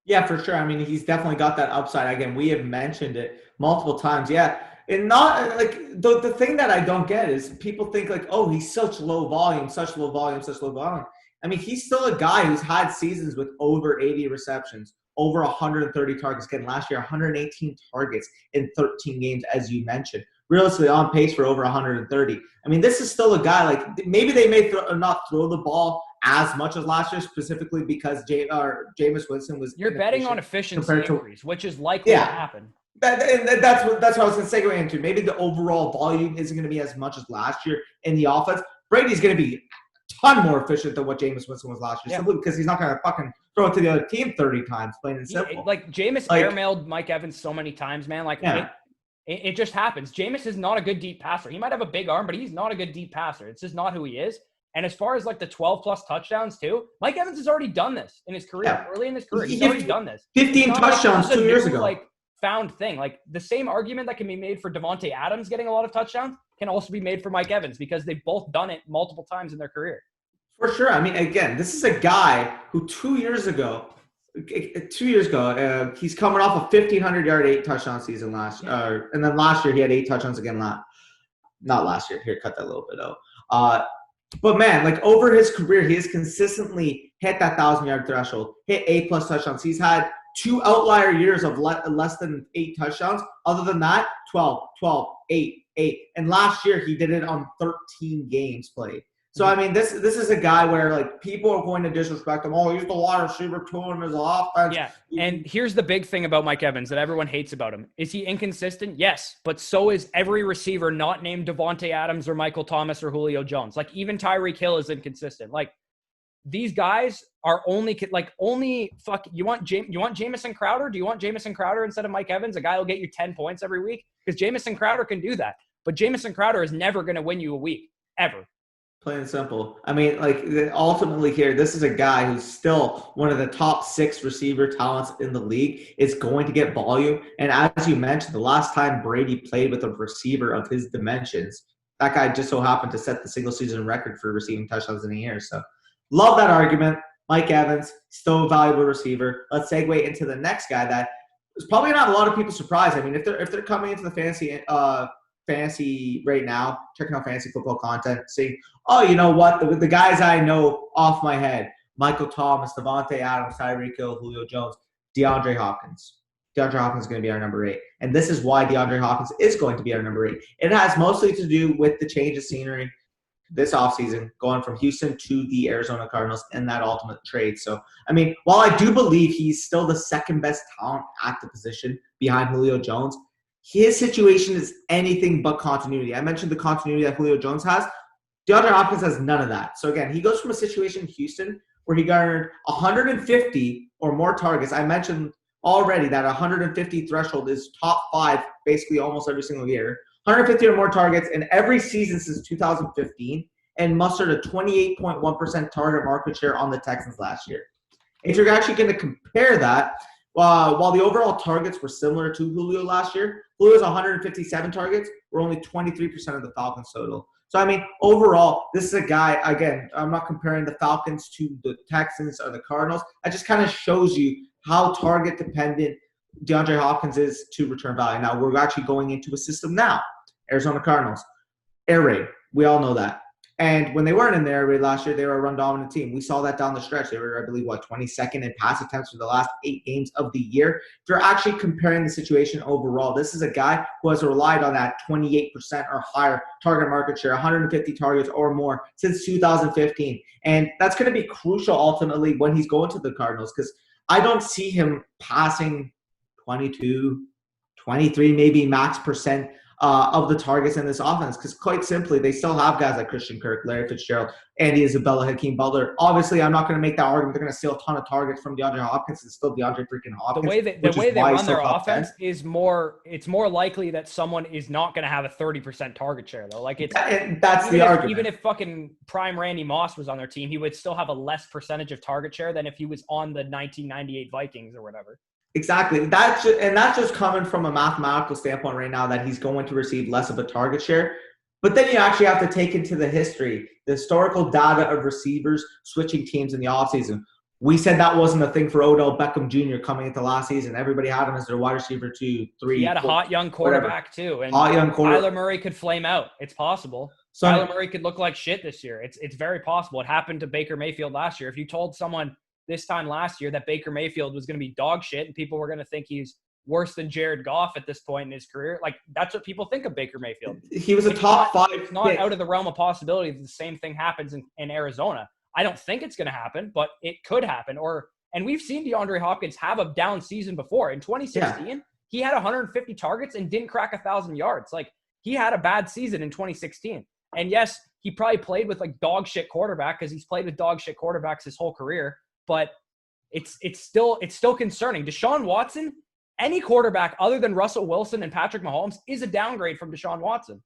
Speaker 2: Yeah, for sure. I mean, he's definitely got that upside. Again, we have mentioned it multiple times. Yeah. And not like the thing that I don't get is people think like, oh, he's such low volume. I mean, he's still a guy who's had seasons with over 80 receptions, over 130 targets. Again, last year, 118 targets in 13 games, as you mentioned. Realistically on pace for over 130. I mean, this is still a guy, like, maybe they may not throw the ball as much as last year, specifically because Jameis Winston was.
Speaker 1: You're betting on efficiency increase, which is likely to happen.
Speaker 2: That's what I was going to segue into. Maybe the overall volume isn't going to be as much as last year in the offense. Brady's going to be a ton more efficient than what Jameis Winston was last year, simply because he's not going to fucking throw it to the other team 30 times, plain and simple.
Speaker 1: Like, Jameis airmailed Mike Evans so many times, man. Like, it just happens. Jameis is not a good deep passer. He might have a big arm, but he's not a good deep passer. It's just not who he is. And as far as like the 12-plus touchdowns too, Mike Evans has already done this in his career. Early in his career, he's already done this.
Speaker 2: 15 touchdowns 2 years ago.
Speaker 1: Like, found thing. Like, the same argument that can be made for Davante Adams getting a lot of touchdowns can also be made for Mike Evans because they've both done it multiple times in their career.
Speaker 2: For sure. I mean, again, this is a guy who 2 years ago, he's coming off a 1,500-yard 8-touchdown season and then last year he had 8 touchdowns again. Not last year. Here, cut that a little bit out. But man, like, over his career, he has consistently hit that 1,000-yard threshold, hit 8+ touchdowns. He's had 2 outlier years of less than 8 touchdowns. Other than that, 12, 8. And last year he did it on 13 games played. So, I mean, this is a guy where, like, people are going to disrespect him. Oh, he's the wide receiver tool in his offense.
Speaker 1: Yeah, and here's the big thing about Mike Evans that everyone hates about him. Is he inconsistent? Yes, but so is every receiver not named Davante Adams or Michael Thomas or Julio Jones. Like, even Tyreek Hill is inconsistent. Like, these guys are you want Jamison Crowder? Do you want Jamison Crowder instead of Mike Evans? A guy will get you 10 points every week? Because Jamison Crowder can do that. But Jamison Crowder is never going to win you a week, ever.
Speaker 2: Plain and simple. I mean, like, ultimately here, this is a guy who's still one of the top 6 receiver talents in the league. Is going to get volume. And as you mentioned, the last time Brady played with a receiver of his dimensions, that guy just so happened to set the single-season record for receiving touchdowns in a year. So, love that argument. Mike Evans, still a valuable receiver. Let's segue into the next guy that is probably not a lot of people surprised. I mean, if they're coming into the fantasy right now, checking out fantasy football content, seeing, oh, you know what, the guys I know off my head, Michael Thomas, Davante Adams, Tyreek Hill, Julio Jones, DeAndre Hopkins. DeAndre Hopkins is going to be our number 8. And this is why DeAndre Hopkins is going to be our number 8. It has mostly to do with the change of scenery this offseason, going from Houston to the Arizona Cardinals in that ultimate trade. So, I mean, while I do believe he's still the second best talent at the position behind Julio Jones, his situation is anything but continuity. I mentioned the continuity that Julio Jones has. DeAndre Hopkins has none of that. So again, he goes from a situation in Houston where he garnered 150 or more targets. I mentioned already that 150 threshold is top 5 basically almost every single year. 150 or more targets in every season since 2015 and mustered a 28.1% target market share on the Texans last year. If you're actually going to compare that, while the overall targets were similar to Julio last year, Julio's 157 targets were only 23% of the Falcons total. So, I mean, overall, this is a guy, again, I'm not comparing the Falcons to the Texans or the Cardinals. It just kind of shows you how target dependent DeAndre Hopkins is to return value. Now, we're actually going into a system now. Arizona Cardinals, air raid. We all know that. And when they weren't in the air raid last year, they were a run-dominant team. We saw that down the stretch. They were, I believe, 22nd in pass attempts for the last 8 games of the year. If you're actually comparing the situation overall, this is a guy who has relied on that 28% or higher target market share, 150 targets or more since 2015. And that's going to be crucial ultimately when he's going to the Cardinals, because I don't see him passing 22, 23 maybe max percent of the targets in this offense, because quite simply, they still have guys like Christian Kirk, Larry Fitzgerald, Andy Isabella, Hakeem Butler. Obviously, I'm not going to make that argument. They're going to steal a ton of targets from DeAndre Hopkins. It's still DeAndre freaking Hopkins.
Speaker 1: The way they run their offense is it's more likely that someone is not going to have a 30% target share, though. Like
Speaker 2: that's the argument.
Speaker 1: Even if fucking prime Randy Moss was on their team, he would still have a less percentage of target share than if he was on the 1998 Vikings or whatever.
Speaker 2: Exactly. That's just coming from a mathematical standpoint right now that he's going to receive less of a target share. But then you actually have to take into the historical data of receivers switching teams in the offseason. We said that wasn't a thing for Odell Beckham Jr. coming into last season. Everybody had him as their wide receiver 2, 3.
Speaker 1: He had a hot young quarterback too. And Kyler Murray could flame out. It's possible. So Kyler Murray could look like shit this year. It's very possible. It happened to Baker Mayfield last year. If you told someone this time last year that Baker Mayfield was going to be dog shit and people were going to think he's worse than Jared Goff at this point in his career, like that's what people think of Baker Mayfield.
Speaker 2: He was a top 5.
Speaker 1: It's not out of the realm of possibility that the same thing happens in Arizona. I don't think it's going to happen, but it could happen. And we've seen DeAndre Hopkins have a down season before. In 2016, he had 150 targets and didn't crack 1,000 yards. Like, he had a bad season in 2016. And yes, he probably played with like dog shit quarterback because he's played with dog shit quarterbacks his whole career. But it's still concerning. Deshaun Watson, any quarterback other than Russell Wilson and Patrick Mahomes is a downgrade from Deshaun Watson.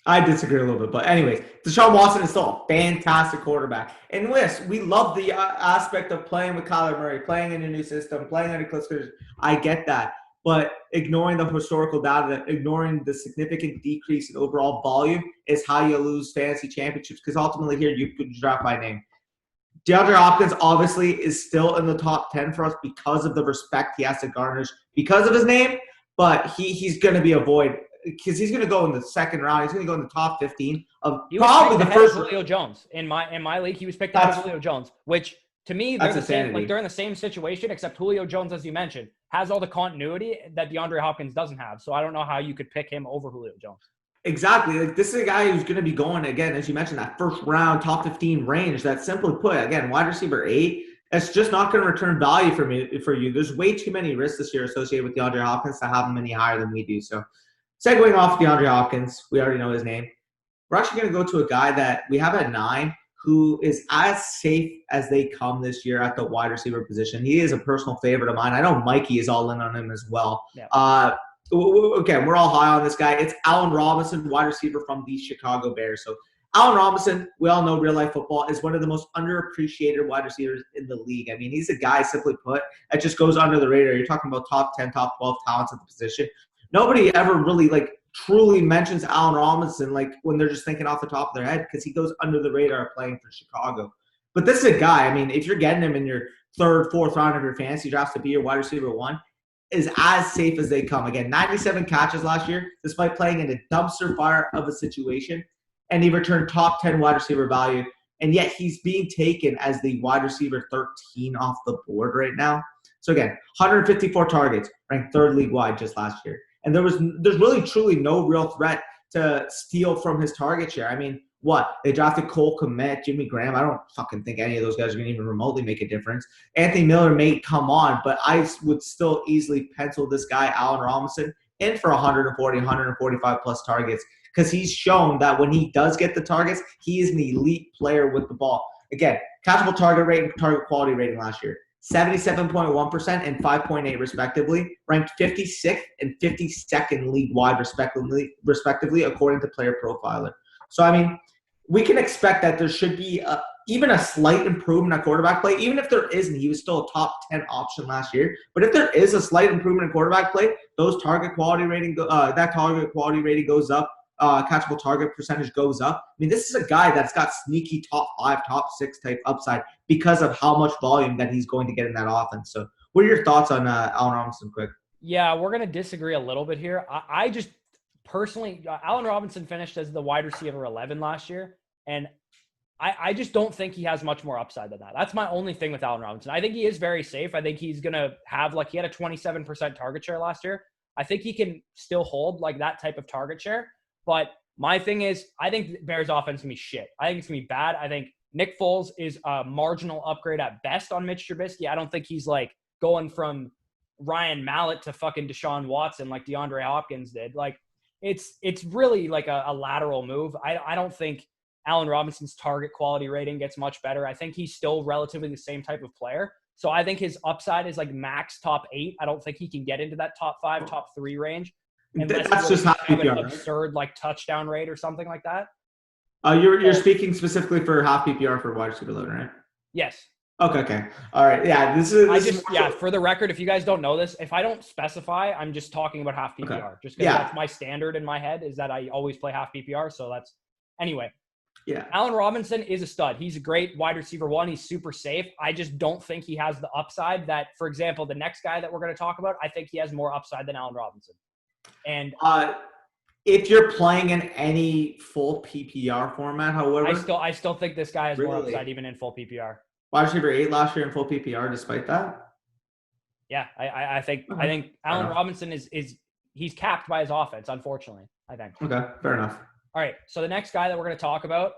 Speaker 2: I disagree a little bit, but anyways, Deshaun Watson is still a fantastic quarterback. And yes, we love the aspect of playing with Kyler Murray, playing in a new system, playing in a close coverage. I get that. But ignoring the historical data, ignoring the significant decrease in overall volume is how you lose fantasy championships, because ultimately here you could draft by name. DeAndre Hopkins obviously is still in the top 10 for us because of the respect he has to garnish because of his name, but he's going to be a void because he's going to go in the second round. He's going to go in the top 15 of probably the first.
Speaker 1: Julio Jones in my league, he was picked out of Julio Jones, which to me they're the same. Like, they're in the same situation, except Julio Jones, as you mentioned, has all the continuity that DeAndre Hopkins doesn't have. So I don't know how you could pick him over Julio Jones.
Speaker 2: Exactly. Like, this is a guy who's going to be going, again, as you mentioned, that first round, top 15 range. That simply put, again, wide receiver 8, it's just not going to return value for you. There's way too many risks this year associated with DeAndre Hopkins to have him any higher than we do. So, segueing off DeAndre Hopkins, we already know his name. We're actually going to go to a guy that we have at 9 who is as safe as they come this year at the wide receiver position. He is a personal favorite of mine. I know Mikey is all in on him as well. Yeah. Okay, we're all high on this guy. It's Allen Robinson, wide receiver from the Chicago Bears. So Allen Robinson, we all know real life football, is one of the most underappreciated wide receivers in the league. I mean, he's a guy, simply put, that just goes under the radar. You're talking about top 10, top 12 talents at the position. Nobody ever really truly mentions Allen Robinson when they're just thinking off the top of their head, because he goes under the radar playing for Chicago. But this is a guy, I mean, if you're getting him in your 3rd, 4th round of your fantasy drafts to be your wide receiver 1, is as safe as they come. Again, 97 catches last year, despite playing in a dumpster fire of a situation, and he returned top 10 wide receiver value, and yet he's being taken as the wide receiver 13 off the board right now. So again, 154 targets, ranked 3rd league-wide just last year. And there's really truly no real threat to steal from his target share. I mean, what? They drafted Cole Kmet, Jimmy Graham. I don't fucking think any of those guys are going to even remotely make a difference. Anthony Miller may come on, but I would still easily pencil this guy, Allen Robinson, in for 140, 145 plus targets, because he's shown that when he does get the targets, he is an elite player with the ball. Again, catchable target rate and target quality rating last year, 77.1% and 5.8 respectively, ranked 56th and 52nd league-wide respectively, according to Player Profiler. So, I mean, we can expect that there should be even a slight improvement at quarterback play. Even if there isn't, he was still a top 10 option last year. But if there is a slight improvement in quarterback play, that target quality rating goes up. Catchable target percentage goes up. I mean, this is a guy that's got sneaky top 5, top 6 type upside because of how much volume that he's going to get in that offense. So what are your thoughts on Allen Robinson quick?
Speaker 1: Yeah, we're going to disagree a little bit here. I just personally, Allen Robinson finished as the wide receiver 11 last year, and I just don't think he has much more upside than that. That's my only thing with Allen Robinson. I think he is very safe. I think he's going to have, like, he had a 27% target share last year. I think he can still hold, like, that type of target share. But my thing is, I think Bears offense is going to be shit. I think it's going to be bad. I think Nick Foles is a marginal upgrade at best on Mitch Trubisky. I don't think he's, like, going from Ryan Mallett to fucking Deshaun Watson like DeAndre Hopkins did. Like, it's really like a lateral move. I don't think Allen Robinson's target quality rating gets much better. I think he's still relatively the same type of player. So I think his upside is like max top 8. I don't think he can get into that top 5, top 3 range.
Speaker 2: That's just half PPR,
Speaker 1: an absurd like touchdown rate or something like that.
Speaker 2: You're speaking specifically for half PPR for wide receiver 11, right?
Speaker 1: Yes.
Speaker 2: Okay. All right. Yeah,
Speaker 1: for the record, if you guys don't know this, if I don't specify, I'm just talking about half PPR. Okay. Just because that's my standard in my head is that I always play half PPR. So that's anyway.
Speaker 2: Yeah.
Speaker 1: Allen Robinson is a stud. He's a great wide receiver 1. He's super safe. I just don't think he has the upside that, for example, the next guy that we're going to talk about, I think he has more upside than Allen Robinson. And
Speaker 2: if you're playing in any full PPR format, however,
Speaker 1: I still think this guy has more upside even in full PPR.
Speaker 2: Wide receiver 8 last year in full PPR, despite that.
Speaker 1: Yeah, I think Allen Robinson is he's capped by his offense, unfortunately. I think.
Speaker 2: Okay, fair enough.
Speaker 1: All right, so the next guy that we're going to talk about,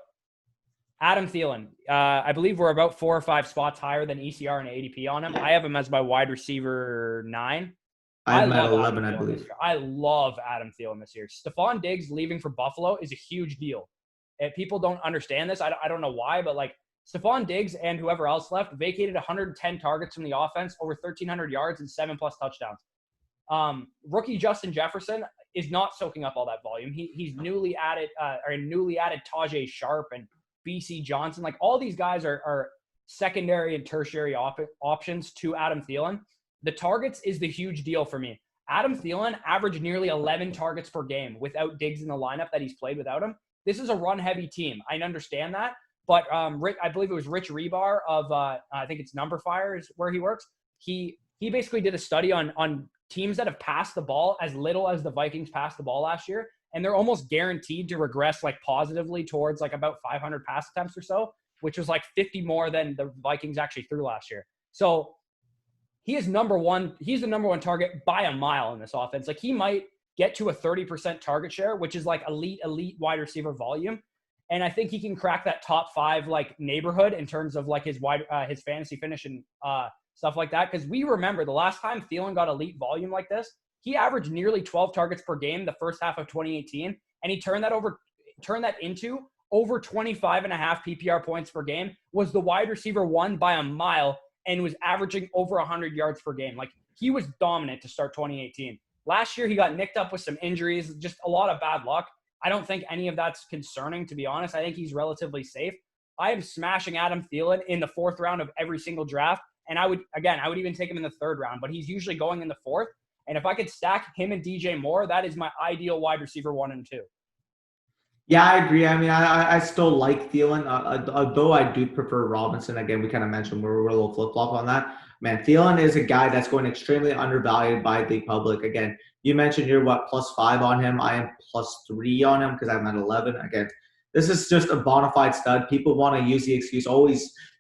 Speaker 1: Adam Thielen. I believe we're about 4 or 5 spots higher than ECR and ADP on him. I have him as my wide receiver 9.
Speaker 2: I have him at 11, I believe.
Speaker 1: I love Adam Thielen this year. Stephon Diggs leaving for Buffalo is a huge deal. And people don't understand this. I don't know why, but like Stephon Diggs and whoever else left vacated 110 targets from the offense, over 1,300 yards and 7+ touchdowns. Rookie Justin Jefferson is not soaking up all that volume. He's newly added Tajay Sharp and BC Johnson. Like all these guys are secondary and tertiary options to Adam Thielen. The targets is the huge deal for me. Adam Thielen averaged nearly 11 targets per game without Diggs in the lineup that he's played without him. This is a run-heavy team. I understand that. But I believe it was Rich Rebar of I think it's Number Fire is where he works. He basically did a study on teams that have passed the ball as little as the Vikings passed the ball last year, and they're almost guaranteed to regress like positively towards like about 500 pass attempts or so, which was like 50 more than the Vikings actually threw last year. So he is number one. He's the number one target by a mile in this offense. Like he might get to a 30% target share, which is like elite wide receiver volume. And I think he can crack that top 5 like neighborhood in terms of like his fantasy finish and stuff like that. Because we remember the last time Thielen got elite volume like this, he averaged nearly 12 targets per game the first half of 2018, and he turned that into over 25.5 PPR points per game. Was the wide receiver 1 by a mile and was averaging over 100 yards per game. Like he was dominant to start 2018. Last year he got nicked up with some injuries, just a lot of bad luck. I don't think any of that's concerning, to be honest. I think he's relatively safe. I am smashing Adam Thielen in the 4th round of every single draft. And I would even take him in the 3rd round, but he's usually going in the 4th. And if I could stack him and DJ Moore, that is my ideal wide receiver 1 and 2.
Speaker 2: Yeah, I agree. I mean, I still like Thielen, although I do prefer Robinson. Again, we kind of mentioned we're a little flip-flop on that. Man, Thielen is a guy that's going extremely undervalued by the public. Again, you mentioned you're +5 on him. I am +3 on him because I'm at 11. Again, this is just a bona fide stud. People want to use the excuse,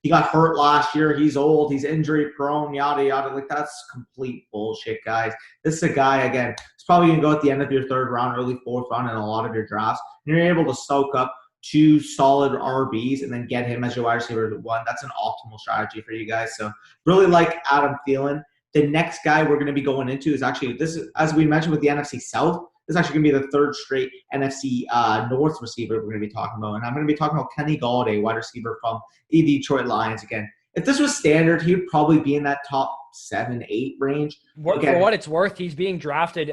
Speaker 2: he got hurt last year, he's old, he's injury prone, yada, yada. Like, that's complete bullshit, guys. This is a guy, again, it's probably going to go at the end of your 3rd round, early 4th round in a lot of your drafts. And you're able to soak up 2 solid RBs and then get him as your wide receiver 1. That's an optimal strategy for you guys. So really like Adam Thielen. The next guy we're going to be going into is actually, this is, as we mentioned with the NFC South, this is actually going to be the third straight NFC North receiver we're going to be talking about. And I'm going to be talking about Kenny Golladay, wide receiver from the Detroit Lions. Again, if this was standard, he would probably be in that top 7, 8 range.
Speaker 1: For what it's worth, he's being drafted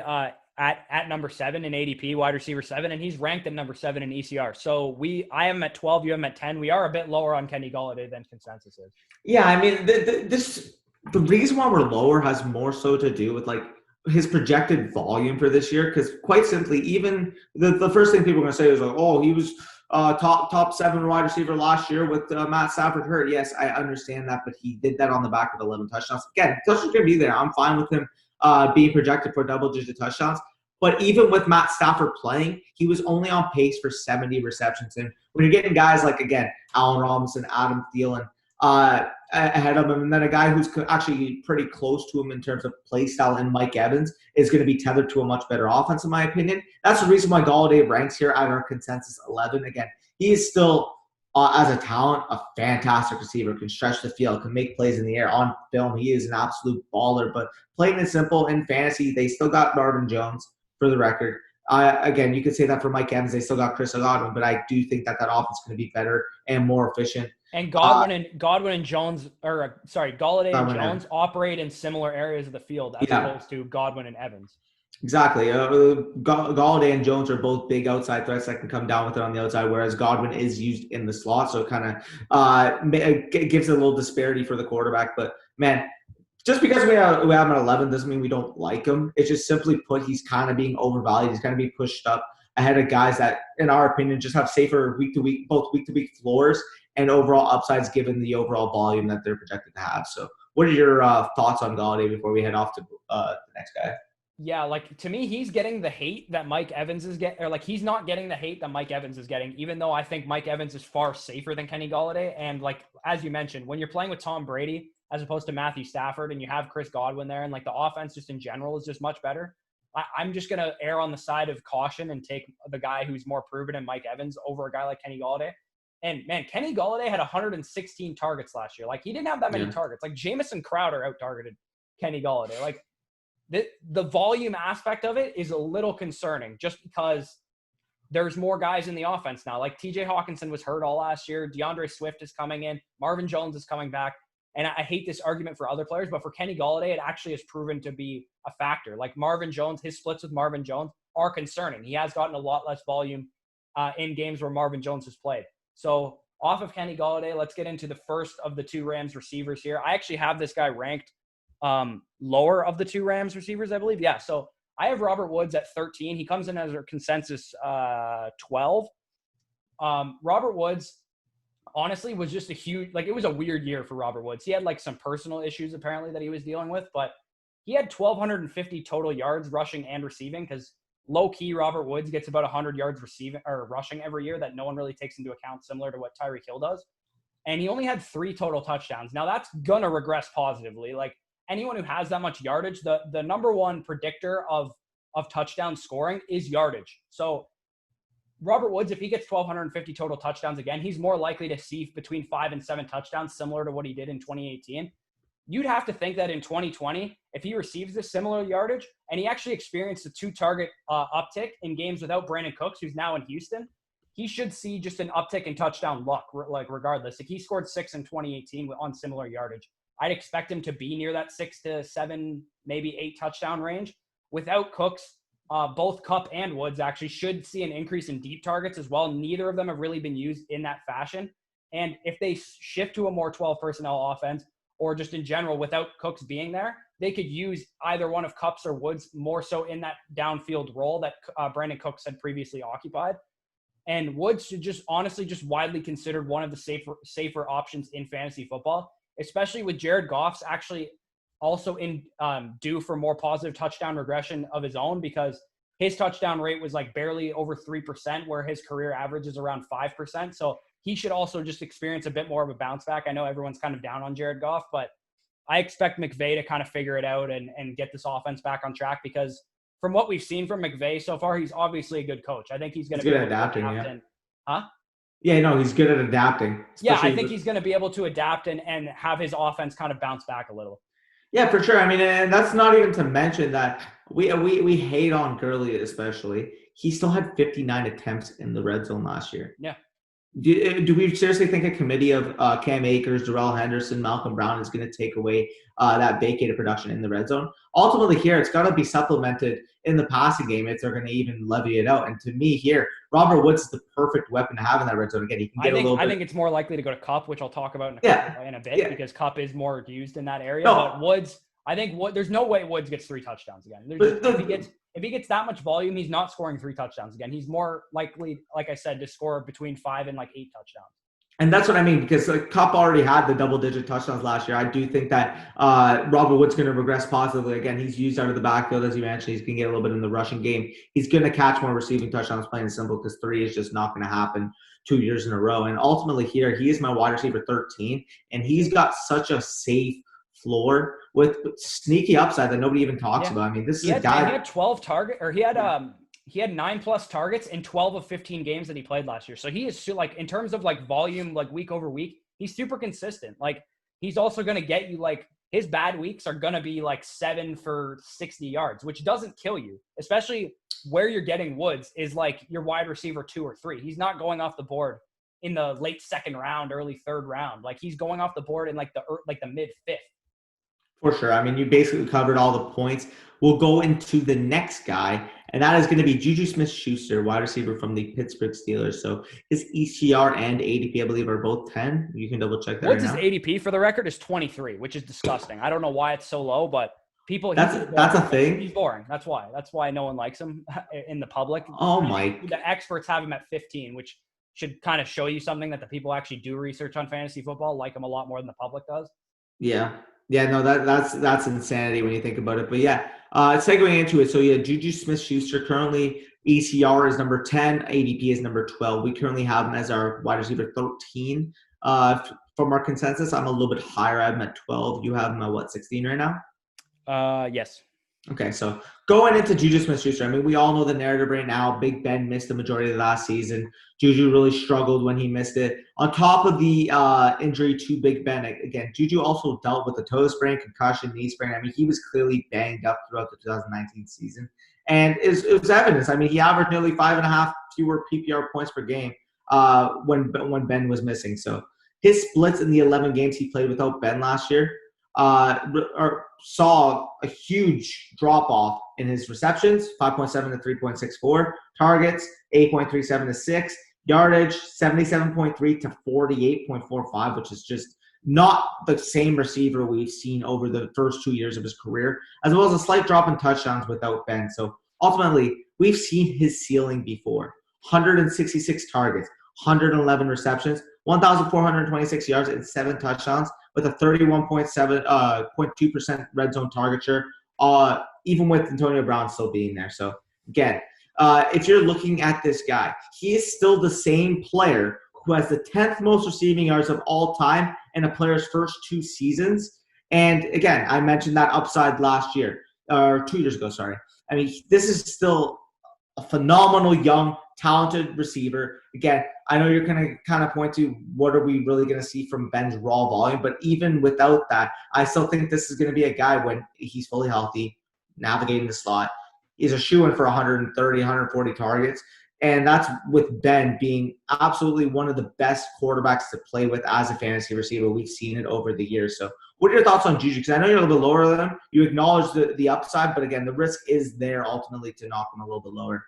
Speaker 1: at number 7 in ADP, wide receiver 7, and he's ranked at number 7 in ECR. So I am at 12, you am at 10. We are a bit lower on Kenny Golladay than consensus is.
Speaker 2: Yeah, I mean, the reason why we're lower has more so to do with like his projected volume for this year, because quite simply, even the first thing people are going to say is like, oh, he was top 7 wide receiver last year with Matt Stafford hurt. Yes, I understand that, but he did that on the back of 11 touchdowns. Again, touchdowns going to be there. I'm fine with him being projected for double-digit touchdowns. But even with Matt Stafford playing, he was only on pace for 70 receptions. And when you're getting guys like, again, Allen Robinson, Adam Thielen, ahead of him, and then a guy who's actually pretty close to him in terms of play style, and Mike Evans is going to be tethered to a much better offense, in my opinion. That's the reason why Golladay ranks here at our consensus 11. Again, he is still, as a talent, a fantastic receiver, can stretch the field, can make plays in the air. On film, he is an absolute baller. But plain and simple, in fantasy, they still got Marvin Jones, for the record. Again, you could say that for Mike Evans. They still got Chris Godwin, but I do think that offense is going to be better and more efficient.
Speaker 1: And Golladay and Jones operate in similar areas of the field as opposed to Godwin and Evans.
Speaker 2: Exactly. Golladay and Jones are both big outside threats that can come down with it on the outside, whereas Godwin is used in the slot, so it kind of gives a little disparity for the quarterback. But, man, just because we have him at 11 doesn't mean we don't like him. It's just simply put, he's kind of being overvalued. He's kind of being pushed up ahead of guys that, in our opinion, just have safer week-to-week floors and overall upsides given the overall volume that they're projected to have. So what are your thoughts on Golladay before we head off to the next guy?
Speaker 1: Yeah, like, to me, he's getting the hate that Mike Evans is getting, or like he's not getting the hate that Mike Evans is getting, even though I think Mike Evans is far safer than Kenny Golladay. And like, as you mentioned, when you're playing with Tom Brady as opposed to Matthew Stafford and you have Chris Godwin there, and like the offense just in general is just much better, I'm just going to err on the side of caution and take the guy who's more proven in Mike Evans over a guy like Kenny Golladay. And, man, Kenny Golladay had 116 targets last year. Like, he didn't have that many targets. Like, Jamison Crowder out-targeted Kenny Golladay. Like, the volume aspect of it is a little concerning just because there's more guys in the offense now. Like, T.J. Hawkinson was hurt all last year. DeAndre Swift is coming in. Marvin Jones is coming back. And I hate this argument for other players, but for Kenny Golladay, it actually has proven to be a factor. Like, Marvin Jones, his splits with Marvin Jones are concerning. He has gotten a lot less volume in games where Marvin Jones has played. So off of Kenny Golladay, let's get into the first of the 2 Rams receivers here. I actually have this guy ranked lower of the 2 Rams receivers, I believe. Yeah, so I have Robert Woods at 13. He comes in as our consensus 12. Robert Woods, honestly, was just it was a weird year for Robert Woods. He had like some personal issues apparently that he was dealing with, but he had 1,250 total yards rushing and receiving because low-key, Robert Woods gets about 100 yards receiving or rushing every year that no one really takes into account, similar to what Tyreek Hill does. And he only had 3 total touchdowns. Now, that's going to regress positively. Like, anyone who has that much yardage, the number one predictor of touchdown scoring is yardage. So, Robert Woods, if he gets 1,250 total touchdowns again, he's more likely to see between 5 and 7 touchdowns, similar to what he did in 2018. You'd have to think that in 2020, if he receives this similar yardage, and he actually experienced a 2-target uptick in games without Brandon Cooks, who's now in Houston, he should see just an uptick in touchdown luck, like regardless. Like, he scored 6 in 2018 on similar yardage. I'd expect him to be near that 6 to 7, maybe 8 touchdown range. Without Cooks, both Kupp and Woods actually should see an increase in deep targets as well. Neither of them have really been used in that fashion. And if they shift to a more 12 personnel offense, or just in general without Cooks being there, they could use either one of Kupp's or Woods more so in that downfield role that Brandon Cooks had previously occupied. And Woods should just honestly just widely considered one of the safer options in fantasy football, especially with Jared Goff's actually also due for more positive touchdown regression of his own, because his touchdown rate was like barely over 3%, where his career average is around 5%. So he should also just experience a bit more of a bounce back. I know everyone's kind of down on Jared Goff, but I expect McVay to kind of figure it out and get this offense back on track, because from what we've seen from McVay so far, he's obviously a good coach. I think he's going to be
Speaker 2: good at adapting. Yeah.
Speaker 1: Huh?
Speaker 2: Yeah, no, he's good at adapting.
Speaker 1: Yeah, I think he's going to be able to adapt and have his offense kind of bounce back a little.
Speaker 2: Yeah, for sure. I mean, and that's not even to mention that we hate on Gurley especially. He still had 59 attempts in the red zone last year.
Speaker 1: Yeah.
Speaker 2: Do we seriously think a committee of Cam Akers, Darrell Henderson, Malcolm Brown is going to take away that vacated production in the red zone? Ultimately, here it's got to be supplemented in the passing game if they're going to even levy it out. And to me, here Robert Woods is the perfect weapon to have in that red zone. Again, he can get a little bit.
Speaker 1: I think it's more likely to go to Kupp, which I'll talk about in a bit because Kupp is more used in that area.
Speaker 2: No.
Speaker 1: But Woods, there's no way Woods gets 3 touchdowns again. If he gets that much volume, he's not scoring 3 touchdowns again. He's more likely, like I said, to score between 5 and 8 touchdowns.
Speaker 2: And that's what I mean, because Kupp already had the double-digit touchdowns last year. I do think that Robert Woods going to regress positively. Again, he's used out of the backfield, as you mentioned. He's going to get a little bit in the rushing game. He's going to catch more receiving touchdowns, plain and simple, because 3 is just not going to happen 2 years in a row. And ultimately here, he is my wide receiver 13, and he's got such a safe floor with sneaky upside that nobody even talks about. I mean, this is a guy.
Speaker 1: He had 12 target, or he had 9+ targets in 12 of 15 games that he played last year. So he is like, in terms of like volume, like week over week, he's super consistent. Like he's also going to get you like his bad weeks are going to be like 7 for 60 yards, which doesn't kill you, especially where you're getting Woods is like your wide receiver 2 or 3. He's not going off the board in the late 2nd round, early 3rd round. Like he's going off the board in like the mid 5th.
Speaker 2: For sure. I mean, you basically covered all the points. We'll go into the next guy, and that is going to be Juju Smith-Schuster, wide receiver from the Pittsburgh Steelers. So his ECR and ADP, I believe, are both 10. You can double check that.
Speaker 1: What's his ADP for the record is 23, which is disgusting. I don't know why it's so low, but that's
Speaker 2: a thing.
Speaker 1: He's boring. That's why no one likes him in the public.
Speaker 2: Oh my!
Speaker 1: The experts have him at 15, which should kind of show you something that the people actually do research on fantasy football like him a lot more than the public does.
Speaker 2: Yeah. Yeah, no, that's insanity when you think about it. But yeah, segueing into it. So yeah, Juju Smith-Schuster currently ECR is number 10, ADP is number 12. We currently have him as our wide receiver 13. From our consensus, I'm a little bit higher. I'm at 12. You have him at 16 right now?
Speaker 1: Yes.
Speaker 2: Okay, so going into Juju Smith-Schuster, I mean, we all know the narrative right now. Big Ben missed the majority of the last season. Juju really struggled when he missed it. On top of the injury to Big Ben, again, Juju also dealt with a toe sprain, concussion, knee sprain. I mean, he was clearly banged up throughout the 2019 season. And it was evidence. I mean, he averaged nearly 5.5 fewer PPR points per game when Ben was missing. So his splits in the 11 games he played without Ben last year saw a huge drop-off in his receptions, 5.7 to 3.64, targets, 8.37 to 6, yardage, 77.3 to 48.45, which is just not the same receiver we've seen over the first 2 years of his career, as well as a slight drop in touchdowns without Ben. So ultimately, we've seen his ceiling before. 166 targets, 111 receptions, 1,426 yards, and 7 touchdowns, with a 31.2% red zone target share, even with Antonio Brown still being there. So again, if you're looking at this guy, he is still the same player who has the 10th most receiving yards of all time in a player's first 2 seasons. And again, I mentioned that upside last year, or 2 years ago, sorry. I mean, this is still a phenomenal young, talented receiver. Again, I know you're going to kind of point to what are we really going to see from Ben's raw volume, but even without that, I still think this is going to be a guy when he's fully healthy, navigating the slot. He's a shoo-in for 130, 140 targets, and that's with Ben being absolutely one of the best quarterbacks to play with as a fantasy receiver. We've seen it over the years. So what are your thoughts on Juju? Because I know you're a little bit lower than him. You acknowledge the upside, but again, the risk is there ultimately to knock him a little bit lower.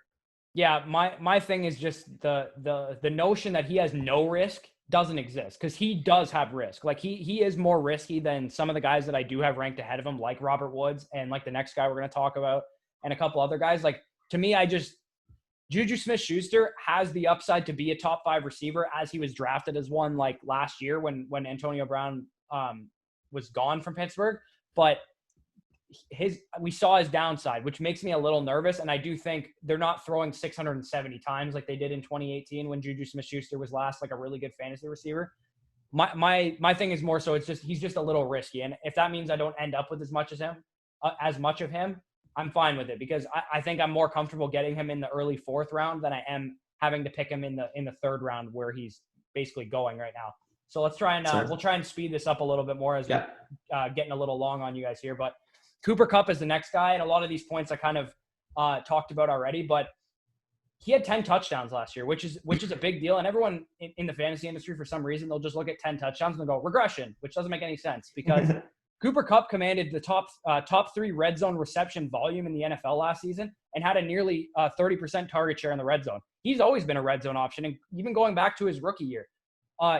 Speaker 1: Yeah, my thing is just the notion that he has no risk doesn't exist, because he does have risk. Like he is more risky than some of the guys that I do have ranked ahead of him, like Robert Woods and like the next guy we're going to talk about and a couple other guys. Like to me, Juju Smith-Schuster has the upside to be a top 5 receiver, as he was drafted as one like last year when Antonio Brown was gone from Pittsburgh. But we saw his downside, which makes me a little nervous. And I do think they're not throwing 670 times like they did in 2018 when Juju Smith-Schuster was last, like a really good fantasy receiver. My thing is more so he's just a little risky. And if that means I don't end up with as much of him, I'm fine with it, because I think I'm more comfortable getting him in the early 4th round than I am having to pick him in the 3rd round where he's basically going right now. So let's try and we'll try and speed this up a little bit more as
Speaker 2: Yeah.
Speaker 1: we're getting a little long on you guys here. But Cooper Kupp is the next guy, and a lot of these points I kind of talked about already. But he had 10 touchdowns last year, which is a big deal. And everyone in the fantasy industry, for some reason, they'll just look at 10 touchdowns and they'll go regression, which doesn't make any sense because Cooper Kupp commanded the top 3 red zone reception volume in the NFL last season and had a nearly 30% target share in the red zone. He's always been a red zone option, and even going back to his rookie year.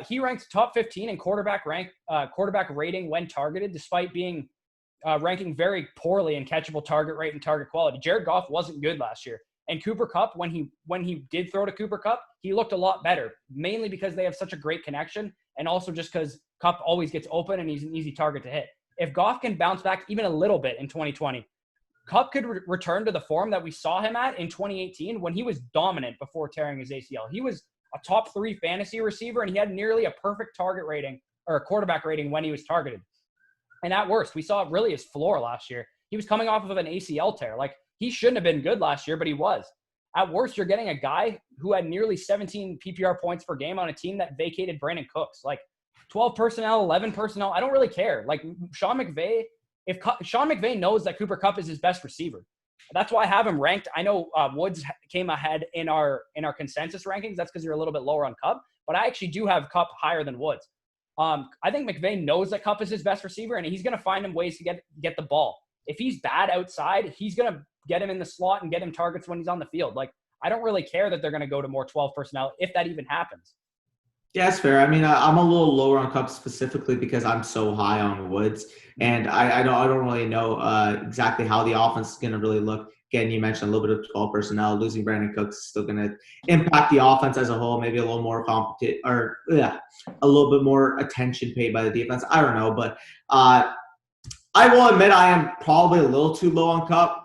Speaker 1: He ranked top 15 in quarterback rating when targeted, despite being ranking very poorly in catchable target rate and target quality. Jared Goff wasn't good last year. And Cooper Kupp, when he did throw to Cooper Kupp, he looked a lot better, mainly because they have such a great connection and also just because Kupp always gets open and he's an easy target to hit. If Goff can bounce back even a little bit in 2020, Kupp could return to the form that we saw him at in 2018 when he was dominant before tearing his ACL. He was a top 3 fantasy receiver, and he had nearly a perfect target rating or a quarterback rating when he was targeted. And at worst, we saw really his floor last year. He was coming off of an ACL tear. Like, he shouldn't have been good last year, but he was. At worst, you're getting a guy who had nearly 17 PPR points per game on a team that vacated Brandon Cooks. Like, 12 personnel, 11 personnel, I don't really care. Like, Sean McVay, Sean McVay knows that Cooper Kupp is his best receiver. That's why I have him ranked. I know Woods came ahead in our consensus rankings. That's because you're a little bit lower on Kupp, but I actually do have Kupp higher than Woods. I think McVay knows that Kupp is his best receiver, and he's going to find him ways to get the ball. If he's bad outside, he's going to get him in the slot and get him targets when he's on the field. Like, I don't really care that they're going to go to more 12 personnel if that even happens.
Speaker 2: Yeah, that's fair. I mean, I'm a little lower on Kupp specifically because I'm so high on Woods, and I don't really know exactly how the offense is going to really look. Again, you mentioned a little bit of 12 personnel. Losing Brandon Cooks is still going to impact the offense as a whole. Maybe a little more a little bit more attention paid by the defense. I don't know, but I will admit I am probably a little too low on Kupp.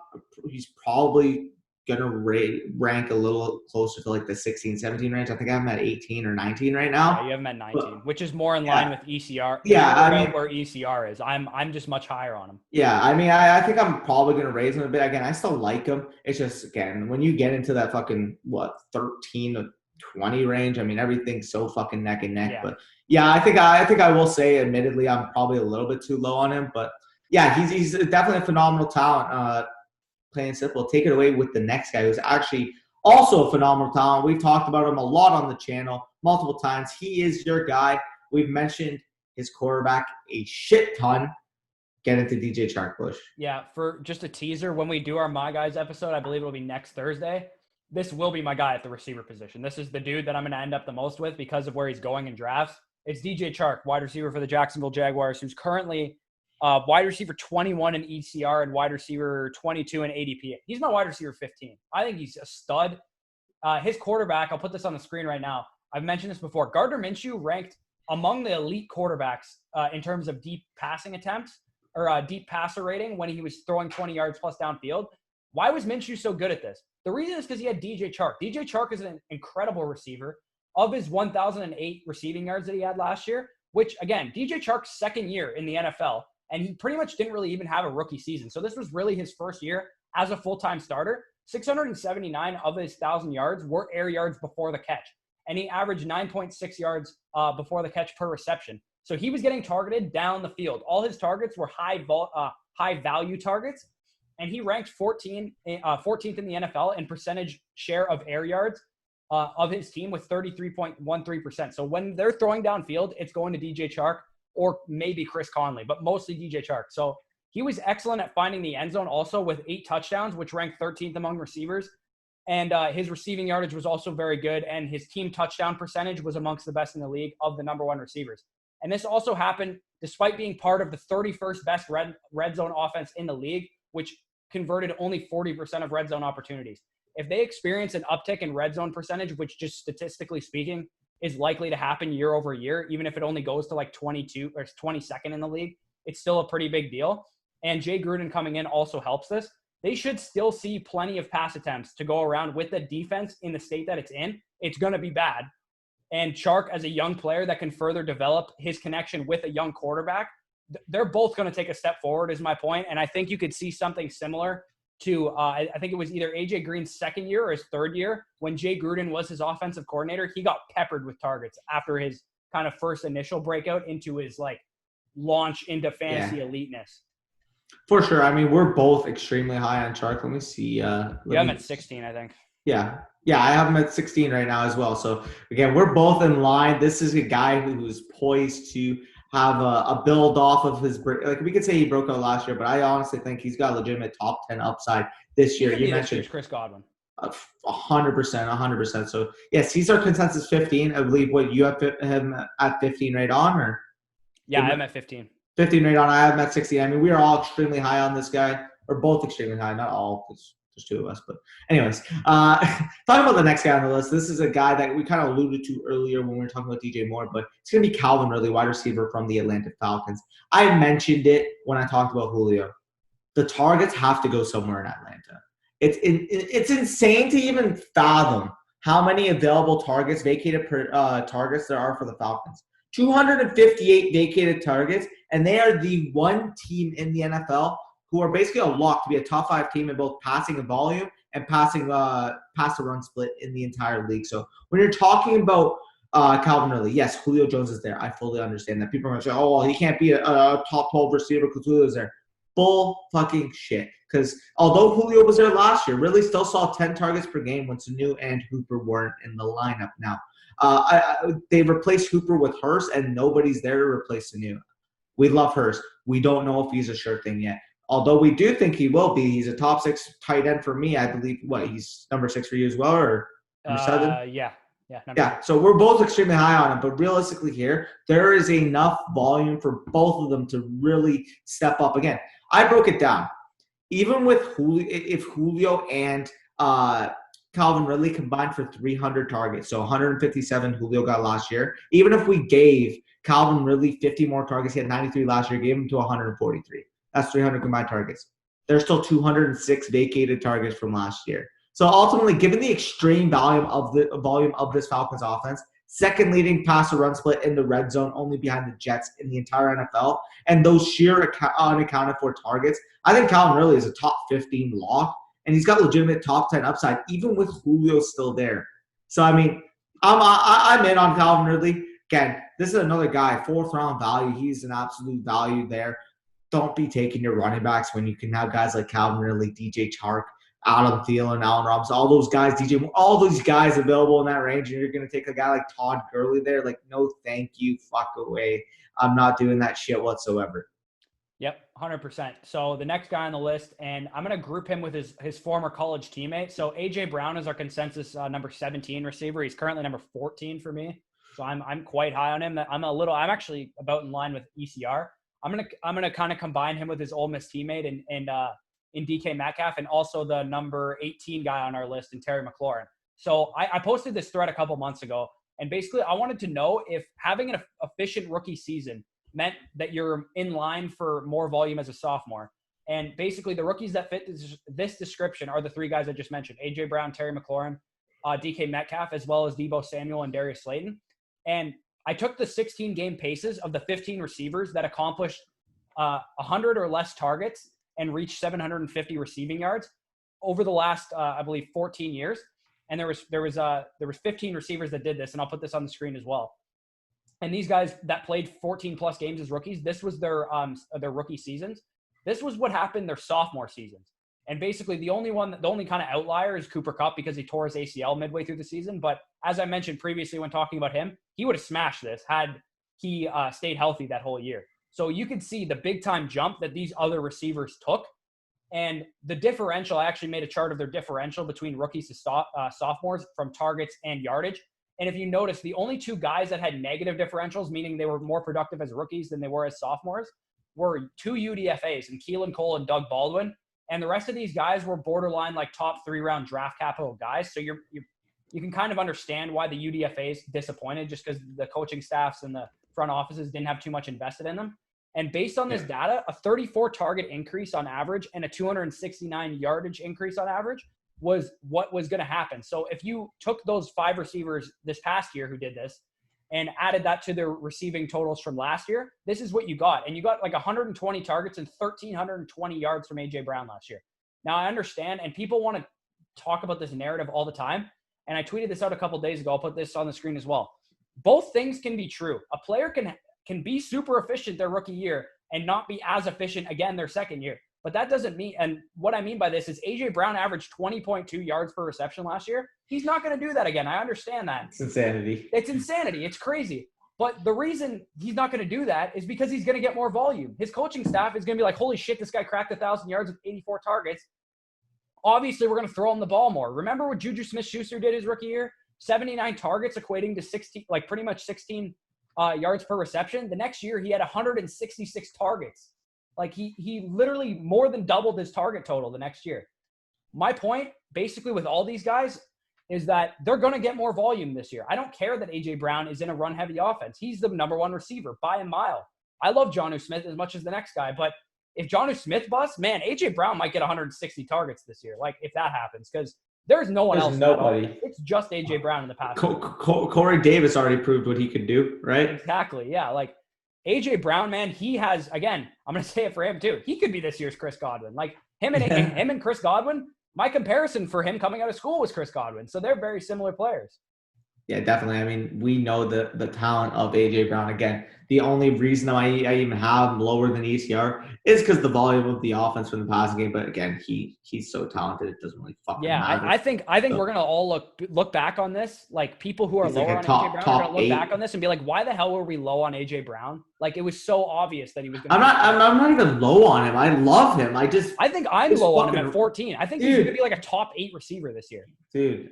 Speaker 2: He's probably going to rank a little closer to like the 16, 17 range. I think I have him at 18 or 19 right now.
Speaker 1: Yeah, you have him at 19, which is more in line with ECR.
Speaker 2: Yeah, I mean,
Speaker 1: where ECR is. I'm just much higher on him.
Speaker 2: Yeah, I mean, I think I'm probably going to raise him a bit. Again, I still like him. It's just, again, when you get into that fucking, 13 to 20 range, I mean, everything's so fucking neck and neck. Yeah. But, yeah, I think I will say, admittedly, I'm probably a little bit too low on him. But, yeah, he's definitely a phenomenal talent. Plain and simple. Take it away with the next guy who's actually also a phenomenal talent. We've talked about him a lot on the channel multiple times. He is your guy. We've mentioned his quarterback a shit ton. Get into D.J Chark, Bush.
Speaker 1: Yeah, for just a teaser, when we do our My Guys episode, I believe it'll be next Thursday, this will be my guy at the receiver position. This is the dude that I'm going to end up the most with because of where he's going in drafts. It's D.J Chark, wide receiver for the Jacksonville Jaguars, who's currently wide receiver 21 in ECR and wide receiver 22 in ADP. He's my wide receiver 15. I think he's a stud. His quarterback, I'll put this on the screen right now. I've mentioned this before. Gardner Minshew ranked among the elite quarterbacks in terms of deep passing attempts or deep passer rating when he was throwing 20 yards plus downfield. Why was Minshew so good at this? The reason is because he had DJ Chark. DJ Chark is an incredible receiver. Of his 1,008 receiving yards that he had last year, which, again, DJ Chark's second year in the NFL, and he pretty much didn't really even have a rookie season. So this was really his first year as a full-time starter. 679 of his 1,000 yards were air yards before the catch. And he averaged 9.6 yards before the catch per reception. So he was getting targeted down the field. All his targets were high-value targets. And he ranked 14th in the NFL in percentage share of air yards of his team with 33.13%. So when they're throwing downfield, it's going to DJ Chark or maybe Chris Conley, but mostly DJ Chark. So he was excellent at finding the end zone also with 8 touchdowns, which ranked 13th among receivers. And his receiving yardage was also very good. And his team touchdown percentage was amongst the best in the league of the number 1 receivers. And this also happened despite being part of the 31st best red zone offense in the league, which converted only 40% of red zone opportunities. If they experience an uptick in red zone percentage, which just statistically speaking is likely to happen year over year, even if it only goes to like 22 or 22nd in the league, it's still a pretty big deal. And Jay Gruden coming in also helps this. They should still see plenty of pass attempts to go around with the defense in the state that it's in. It's going to be bad. And Chark, as a young player that can further develop his connection with a young quarterback, they're both going to take a step forward is my point. And I think you could see something similar to, I think it was either A.J. Green's second year or his third year when Jay Gruden was his offensive coordinator. He got peppered with targets after his kind of first initial breakout into his like launch into fantasy eliteness.
Speaker 2: For sure. I mean, we're both extremely high on Chark. Let me see.
Speaker 1: You have him at 16, I think.
Speaker 2: Yeah, I have him at 16 right now as well. So again, we're both in line. This is a guy who's poised to have a build off of his like we could say he broke out last year, but I honestly think he's got legitimate top 10 upside this year.
Speaker 1: You mentioned Chris Godwin.
Speaker 2: 100%. So yes, he's our consensus 15. I believe what you have him at 15 right on, or
Speaker 1: yeah, I'm at 15.
Speaker 2: 15 right on. I have him at 16. I mean, we are all extremely high on this guy. We're both extremely high, not all, because there's two of us. But anyways, talking about the next guy on the list, this is a guy that we kind of alluded to earlier when we were talking about DJ Moore, but it's going to be Calvin Ridley, wide receiver from the Atlanta Falcons. I mentioned it when I talked about Julio. The targets have to go somewhere in Atlanta. It's insane to even fathom how many available targets, vacated targets there are for the Falcons. 258 vacated targets, and they are the one team in the NFL who are basically a lock to be a top 5 team in both passing and volume and passing pass to run split in the entire league. So when you're talking about Calvin Ridley, yes, Julio Jones is there. I fully understand that. People are going to say, oh, well, he can't be a top 12 receiver because Julio's there. Bull fucking shit. Because although Julio was there last year, Ridley still saw 10 targets per game when Sanu and Hooper weren't in the lineup. Now, they replaced Hooper with Hurst, and nobody's there to replace Sanu. We love Hurst. We don't know if he's a sure thing yet. Although we do think he will be. He's a top 6 tight end for me. I believe, he's number 6 for you as well, or number 7?
Speaker 1: Yeah.
Speaker 2: So we're both extremely high on him. But realistically here, there is enough volume for both of them to really step up. Again, I broke it down. Even with Julio, if Julio and Calvin Ridley combined for 300 targets, so 157 Julio got last year. Even if we gave Calvin Ridley 50 more targets, he had 93 last year, gave him to 143. That's 300 combined targets. There's still 206 vacated targets from last year. So ultimately, given the extreme volume of this Falcons offense, second leading passer run split in the red zone, only behind the Jets in the entire NFL, and those sheer unaccounted for targets, I think Calvin Ridley is a top 15 lock, and he's got legitimate top 10 upside, even with Julio still there. So I mean, I'm in on Calvin Ridley. Again, this is another guy, 4th round value. He's an absolute value there. Don't be taking your running backs when you can have guys like Calvin Ridley, D.J Chark, Adam Thielen, Allen Robinson, all those guys, all those guys available in that range, and you're going to take a guy like Todd Gurley there. Like, no, thank you, fuck away. I'm not doing that shit whatsoever.
Speaker 1: Yep, 100%. So the next guy on the list, and I'm going to group him with his former college teammate. So A.J. Brown is our consensus number 17 receiver. He's currently number 14 for me. So I'm quite high on him. I'm actually about in line with ECR. I'm gonna kind of combine him with his Ole Miss teammate and in D.K Metcalf, and also the number 18 guy on our list, and Terry McLaurin. So I posted this thread a couple months ago, and basically I wanted to know if having an efficient rookie season meant that you're in line for more volume as a sophomore. And basically the rookies that fit this description are the 3 guys I just mentioned: A.J. Brown, Terry McLaurin, D.K Metcalf, as well as Deebo Samuel and Darius Slayton. And I took the 16 game paces of the 15 receivers that accomplished 100 or less targets and reached 750 receiving yards over the last, I believe, 14 years. And there was 15 receivers that did this, and I'll put this on the screen as well. And these guys that played 14 plus games as rookies, this was their rookie seasons. This was what happened their sophomore seasons. And basically the only kind of outlier is Cooper Kupp, because he tore his ACL midway through the season. But as I mentioned previously when talking about him, he would have smashed this had he stayed healthy that whole year. So you could see the big time jump that these other receivers took. And the differential, I actually made a chart of their differential between rookies to sophomores from targets and yardage. And if you notice, the only 2 guys that had negative differentials, meaning they were more productive as rookies than they were as sophomores, were 2 UDFAs, and Keelan Cole and Doug Baldwin. And the rest of these guys were borderline like top 3 round draft capital guys. So you can kind of understand why the UDFAs disappointed, just because the coaching staffs and the front offices didn't have too much invested in them. And based on this data, a 34 target increase on average and a 269 yardage increase on average was what was going to happen. So if you took those 5 receivers this past year who did this and added that to their receiving totals from last year, this is what you got. And you got like 120 targets and 1,320 yards from A.J. Brown last year. Now, I understand, and people want to talk about this narrative all the time, and I tweeted this out a couple days ago. I'll put this on the screen as well. both things can be true. A player can be super efficient their rookie year and not be as efficient again their second year. But that doesn't mean, and what I mean by this is A.J. Brown averaged 20.2 yards per reception last year. He's not going to do that again. I understand that.
Speaker 2: It's insanity.
Speaker 1: It's insanity. It's crazy. But the reason he's not going to do that is because he's going to get more volume. His coaching staff is going to be like, holy shit, this guy cracked 1,000 yards with 84 targets. Obviously, we're going to throw him the ball more. Remember what Juju Smith-Schuster did his rookie year? 79 targets equating to 16, like pretty much 16 yards per reception. The next year, he had 166 targets. Like he literally more than doubled his target total the next year. My point, basically, with all these guys is that they're going to get more volume this year. I don't care that A.J. Brown is in a run-heavy offense. He's the number one receiver by a mile. I love Jonnu Smith as much as the next guy, but if Jonnu Smith busts, man, A.J. Brown might get 160 targets this year, like if that happens, because there's no one else.
Speaker 2: Nobody.
Speaker 1: It's just A.J. Brown in the past.
Speaker 2: Corey Davis already proved what he could do, right?
Speaker 1: Exactly, yeah. Like A.J. Brown, man, he has, again, I'm going to say it for him too. He could be this year's Chris Godwin. Like him and Chris Godwin, my comparison for him coming out of school was Chris Godwin. So they're very similar players.
Speaker 2: Yeah, definitely. I mean, we know the talent of A.J. Brown. Again, the only reason I even have him lower than ECR is because the volume of the offense from the passing game. But again, he's so talented, it doesn't really fucking matter.
Speaker 1: I think we're gonna all look back on this. Like people who are lower on A.J. Brown are gonna look back on this and be like, why the hell were we low on A.J. Brown? Like it was so obvious that he was gonna.
Speaker 2: I'm not even low on him. I love him. I think
Speaker 1: I'm low on him at 14. I think he's gonna be like a top 8 receiver this year.
Speaker 2: Dude.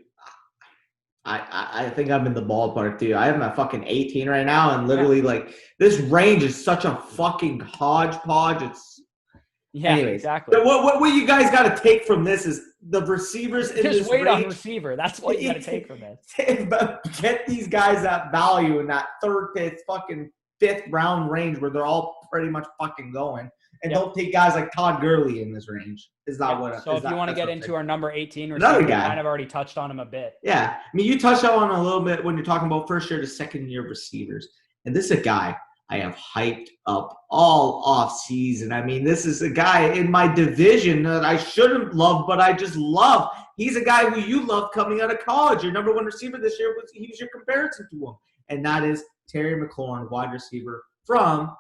Speaker 2: I think I'm in the ballpark, dude. I have him at fucking 18 right now, and literally, like, this range is such a fucking hodgepodge. Anyways,
Speaker 1: exactly.
Speaker 2: So what you guys got to take from this is the receivers in
Speaker 1: just
Speaker 2: this
Speaker 1: wait
Speaker 2: range.
Speaker 1: On receiver. That's what you got to take from this.
Speaker 2: Get these guys that value in that third, fifth round range where they're all pretty much fucking going. And don't take guys like Todd Gurley in this range. Is that what?
Speaker 1: So if you want to get into our number 18 receiver, we kind of already touched on him a bit.
Speaker 2: Yeah. I mean, you touched on him a little bit when you're talking about first year to second year receivers. And this is a guy I have hyped up all off season. I mean, this is a guy in my division that I shouldn't love, but I just love. He's a guy who you love coming out of college. Your number one receiver this year was your comparison to him. And that is Terry McLaurin, wide receiver from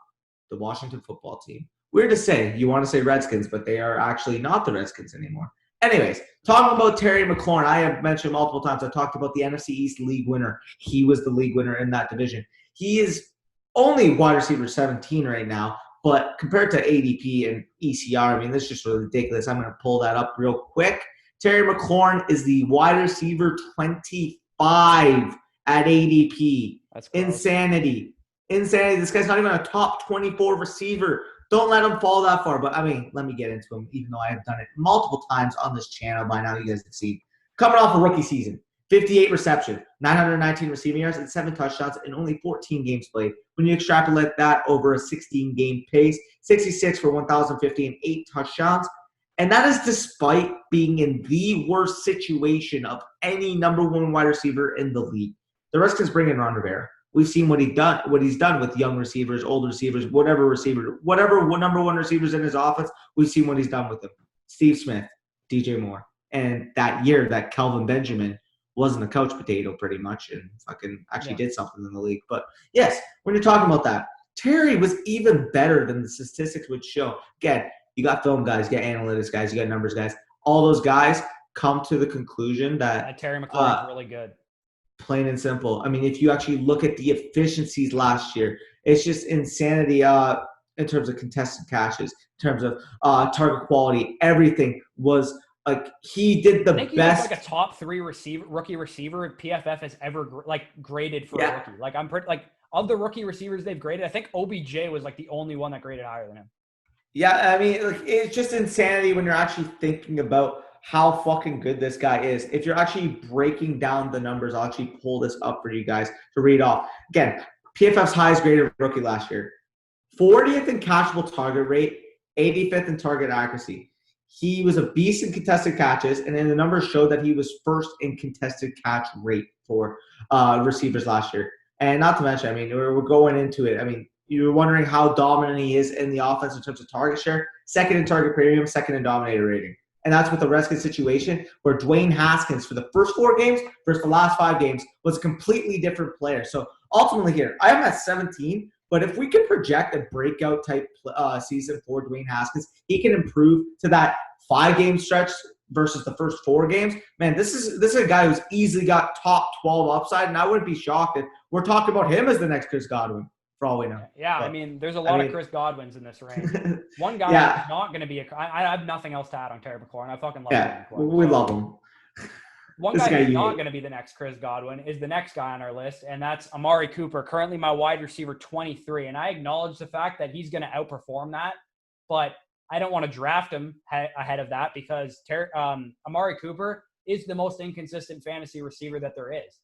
Speaker 2: the Washington football team. Weird to say. You want to say Redskins, but they are actually not the Redskins anymore. Anyways, talking about Terry McLaurin, I have mentioned multiple times. I talked about the NFC East league winner. He was the league winner in that division. He is only wide receiver 17 right now, but compared to ADP and ECR, I mean, this is just really ridiculous. I'm going to pull that up real quick. Terry McLaurin is the wide receiver 25 at ADP.
Speaker 1: That's gross.
Speaker 2: Insanity. This guy's not even a top 24 receiver. Don't let him fall that far. But, I mean, let me get into him, even though I have done it multiple times on this channel by now. You guys have seen. Coming off a rookie season, 58 reception, 919 receiving yards, and 7 touchdowns in only 14 games played. When you extrapolate that over a 16-game pace, 66 for 1,050 and 8 touchdowns. And that is despite being in the worst situation of any number one wide receiver in the league. The Redskins bring in Ron Rivera. We've seen what he's done with young receivers, old receivers, whatever number one receivers in his offense. We've seen what he's done with them. Steve Smith, DJ Moore, and that year that Kelvin Benjamin wasn't a couch potato pretty much and fucking actually did something in the league. But yes, when you're talking about that, Terry was even better than the statistics would show. Again, you got film guys, you got analytics guys, you got numbers guys. All those guys come to the conclusion that
Speaker 1: Terry McLaurin is really good.
Speaker 2: Plain and simple. I mean, if you actually look at the efficiencies last year, it's just insanity in terms of contested catches, in terms of target quality. Everything was like he did the best.
Speaker 1: He was like a top 3 rookie receiver PFF has ever graded for a rookie. Like I'm pretty of the rookie receivers they've graded, I think OBJ was like the only one that graded higher than him.
Speaker 2: Yeah, I mean, it's just insanity when you're actually thinking about how fucking good this guy is. If you're actually breaking down the numbers, I'll actually pull this up for you guys to read off. Again, PFF's highest graded rookie last year. 40th in catchable target rate, 85th in target accuracy. He was a beast in contested catches, and then the numbers show that he was first in contested catch rate for receivers last year. And not to mention, I mean, we're going into it. I mean, you're wondering how dominant he is in the offense in terms of target share. Second in target premium, second in dominator rating. And that's with the Redskins situation where Dwayne Haskins for the first 4 games versus the last 5 games was a completely different player. So ultimately here, I am at 17, but if we can project a breakout type season for Dwayne Haskins, he can improve to that 5-game stretch versus the first 4 games. Man, this is a guy who's easily got top 12 upside, and I wouldn't be shocked if we're talking about him as the next Chris Godwin, for all we know.
Speaker 1: Yeah,
Speaker 2: but,
Speaker 1: I mean, there's a lot of Chris Godwins in this range. One guy
Speaker 2: yeah.
Speaker 1: is not going to be I have nothing else to add on Terry McLaurin. I fucking love
Speaker 2: Terry
Speaker 1: McLaurin.
Speaker 2: We love him.
Speaker 1: One guy who's not going to be the next Chris Godwin is the next guy on our list, and that's Amari Cooper, currently my wide receiver 23. And I acknowledge the fact that he's going to outperform that, but I don't want to draft him ahead of that because Amari Cooper is the most inconsistent fantasy receiver that there is.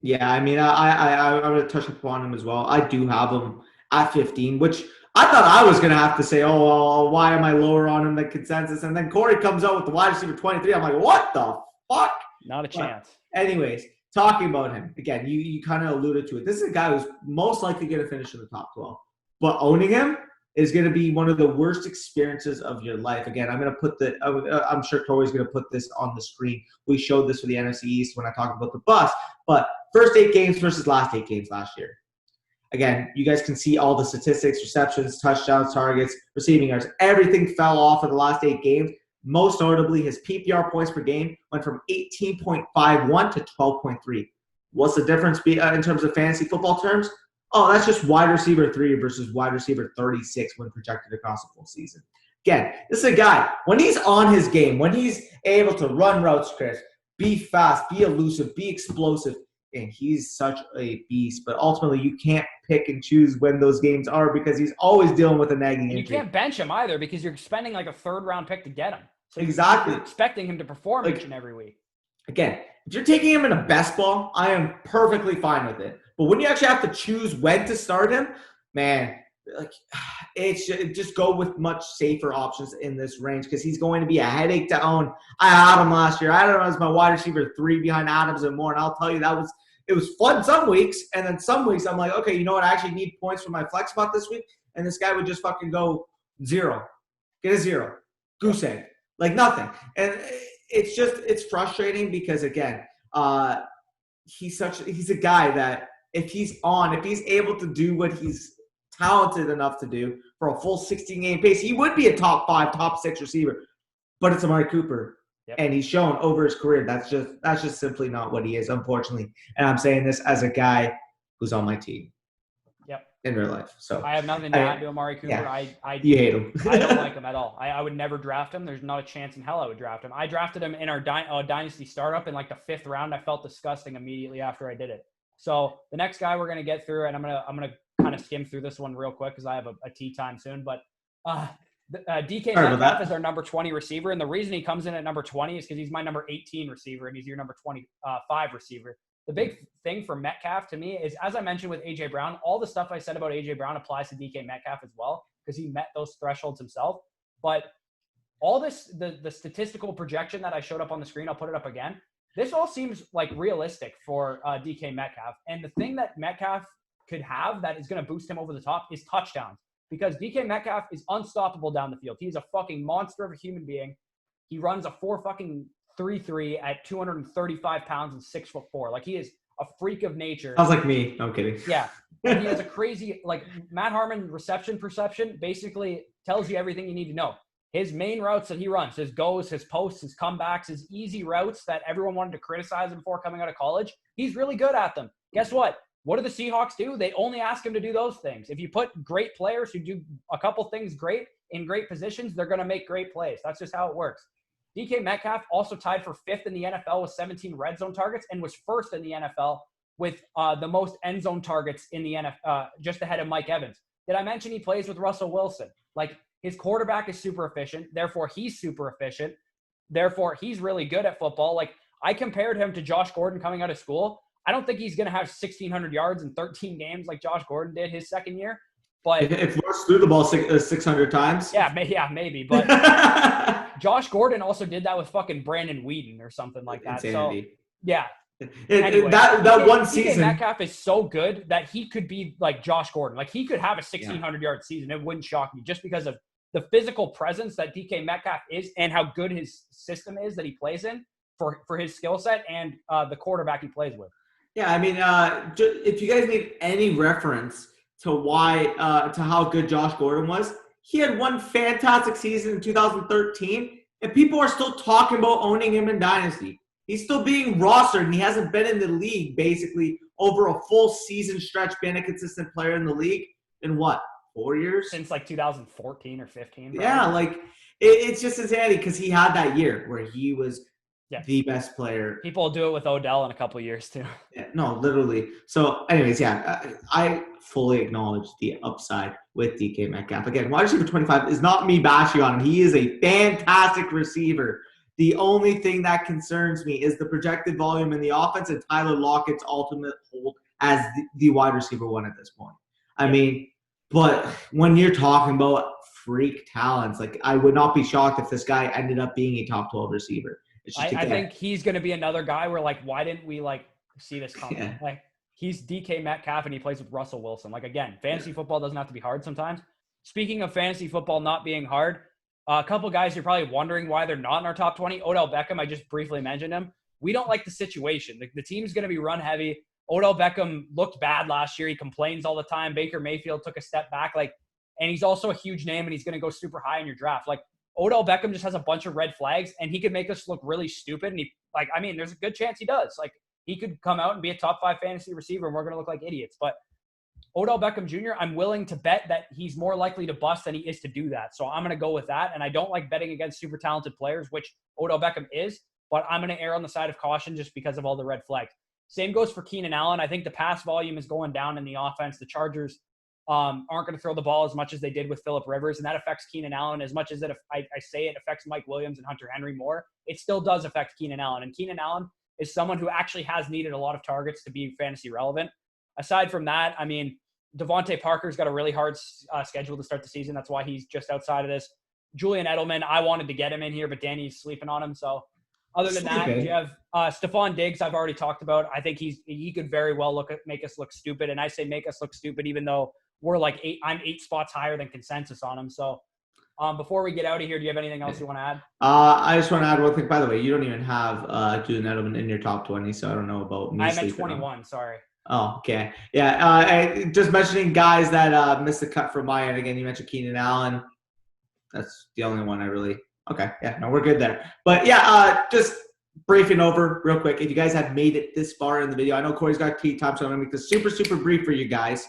Speaker 2: Yeah, I mean, I'm going to touch upon him as well. I do have him at 15, which I thought I was going to have to say, oh, well, why am I lower on him than consensus? And then Corey comes out with the wide receiver 23. I'm like, what the fuck?
Speaker 1: Not a chance.
Speaker 2: Anyways, talking about him, again, you kind of alluded to it. This is a guy who's most likely going to finish in the top 12. But owning him is going to be one of the worst experiences of your life. Again, I'm going to I'm sure Corey's going to put this on the screen. We showed this for the NFC East when I talked about the bus. But first 8 games versus last 8 games last year. Again, you guys can see all the statistics, receptions, touchdowns, targets, receiving yards. Everything fell off for the last 8 games. Most notably, his PPR points per game went from 18.51 to 12.3. What's the difference in terms of fantasy football terms? Oh, that's just wide receiver 3 versus wide receiver 36 when projected across the full season. Again, this is a guy, when he's on his game, when he's able to run routes, Chris, be fast, be elusive, be explosive, and he's such a beast. But ultimately, you can't pick and choose when those games are because he's always dealing with a nagging injury.
Speaker 1: You can't bench him either because you're spending like a 3rd-round pick to get him. So
Speaker 2: exactly.
Speaker 1: You're expecting him to perform each and every week.
Speaker 2: Again, if you're taking him in a best ball, I am perfectly fine with it. But when you actually have to choose when to start him, man, like just go with much safer options in this range because he's going to be a headache to own. I had him last year. I don't know, as my wide receiver 3 behind Adams and Moore, and I'll tell you it was fun some weeks, and then some weeks I'm like, okay, you know what? I actually need points for my flex spot this week, and this guy would just fucking go 0, get a 0, goose egg, like nothing, and it's frustrating because again, he's a guy that if he's able to do what he's talented enough to do for a full 16-game pace, he would be a top 5, top 6 receiver. But it's Amari Cooper, and he's shown over his career that's just simply not what he is, unfortunately. And I'm saying this as a guy who's on my team.
Speaker 1: Yep.
Speaker 2: In real life. So
Speaker 1: I have nothing to add to Amari Cooper.
Speaker 2: Yeah. You hate him.
Speaker 1: I don't like him at all. I would never draft him. There's not a chance in hell I would draft him. I drafted him in our dynasty startup in like the 5th round. I felt disgusting immediately after I did it. So the next guy we're gonna get through, and I'm gonna kind of skim through this one real quick because I have a tea time soon. But D.K Metcalf is our number 20 receiver, and the reason he comes in at number 20 is because he's my number 18 receiver, and he's your number 25 receiver. The big thing for Metcalf to me is, as I mentioned with A.J. Brown, all the stuff I said about A.J. Brown applies to D.K Metcalf as well because he met those thresholds himself. But all this, the statistical projection that I showed up on the screen, I'll put it up again. This all seems like realistic for D.K Metcalf. And the thing that Metcalf could have that is going to boost him over the top is touchdowns. Because D.K Metcalf is unstoppable down the field. He's a fucking monster of a human being. He runs a 4.33 at 235 pounds and 6'4". Like, he is a freak of nature.
Speaker 2: Sounds like me. No, I'm kidding.
Speaker 1: Yeah. And he has a crazy, like, Matt Harmon reception perception basically tells you everything you need to know. His main routes that he runs, his goes, his posts, his comebacks, his easy routes that everyone wanted to criticize him for coming out of college, he's really good at them. Guess what? What do the Seahawks do? They only ask him to do those things. If you put great players who do a couple things great in great positions, they're going to make great plays. That's just how it works. DK Metcalf also tied for 5th in the NFL with 17 red zone targets and was 1st in the NFL with the most end zone targets in the NFL, just ahead of Mike Evans. Did I mention he plays with Russell Wilson? Like, his quarterback is super efficient. Therefore, he's super efficient. Therefore, he's really good at football. Like, I compared him to Josh Gordon coming out of school. I don't think he's going to have 1,600 yards in 13 games like Josh Gordon did his second year. But
Speaker 2: if Russ threw the ball 600 times.
Speaker 1: Yeah, maybe. But Josh Gordon also did that with fucking Brandon Whedon or something like that.
Speaker 2: Insanity.
Speaker 1: So, yeah.
Speaker 2: Anyway, that one season.
Speaker 1: DK Metcalf is so good that he could be like Josh Gordon. Like, he could have a 1,600-yard season. It wouldn't shock me just because of the physical presence that DK Metcalf is and how good his system is that he plays in for his skill set and the quarterback he plays with.
Speaker 2: Yeah, I mean, if you guys need any reference to to how good Josh Gordon was, he had one fantastic season in 2013, and people are still talking about owning him in Dynasty. He's still being rostered, and he hasn't been in the league basically over a full season stretch, being a consistent player in the league in what, 4 years?
Speaker 1: Since like 2014 or 15. Probably.
Speaker 2: Yeah, like it's just insanity because he had that year where he was the best player.
Speaker 1: People will do it with Odell in a couple of years too.
Speaker 2: Yeah, no, literally. So, anyways, yeah, I fully acknowledge the upside with DK Metcalf. Again, wide receiver 25 is not me bashing on him. He is a fantastic receiver. The only thing that concerns me is the projected volume in the offense and Tyler Lockett's ultimate hold as the wide receiver one at this point. I mean, but when you're talking about freak talents, like I would not be shocked if this guy ended up being a top 12 receiver.
Speaker 1: I think he's going to be another guy where like, why didn't we like see this coming?
Speaker 2: Yeah.
Speaker 1: Like he's DK Metcalf and he plays with Russell Wilson. Like again, fantasy football doesn't have to be hard sometimes. Speaking of fantasy football not being hard, a couple guys you're probably wondering why they're not in our top 20. Odell Beckham, I just briefly mentioned him. We don't like the situation. The team's going to be run heavy. Odell Beckham looked bad last year. He complains all the time. Baker Mayfield took a step back. And he's also a huge name, and he's going to go super high in your draft. Like, Odell Beckham just has a bunch of red flags, and he could make us look really stupid. And there's a good chance he does. Like, he could come out and be a top 5 fantasy receiver, and we're going to look like idiots. But Odell Beckham Jr., I'm willing to bet that he's more likely to bust than he is to do that. So I'm going to go with that. And I don't like betting against super talented players, which Odell Beckham is, but I'm going to err on the side of caution just because of all the red flags. Same goes for Keenan Allen. I think the pass volume is going down in the offense. The Chargers aren't going to throw the ball as much as they did with Phillip Rivers, and that affects Keenan Allen as much as I say it affects Mike Williams and Hunter Henry more. It still does affect Keenan Allen, and Keenan Allen is someone who actually has needed a lot of targets to be fantasy relevant. Aside from that, I mean, Devontae Parker's got a really hard schedule to start the season. That's why he's just outside of this. Julian Edelman, I wanted to get him in here, but Danny's sleeping on him. So other than that, you have Stephon Diggs I've already talked about. I think he could very well make us look stupid. And I say make us look stupid even though we're like I'm 8 spots higher than consensus on him. So before we get out of here, do you have anything else you want to add?
Speaker 2: I just want to add one thing. By the way, you don't even have Julian Edelman in your top 20, so I don't know about me.
Speaker 1: I'm at 21, sorry.
Speaker 2: Oh, okay. Yeah, just mentioning guys that missed the cut from my end. Again, you mentioned Keenan Allen. That's the only one I really – okay, yeah, no, we're good there. But, yeah, just briefing over real quick. If you guys have made it this far in the video, I know Corey's got tea time, so I'm going to make this super, super brief for you guys.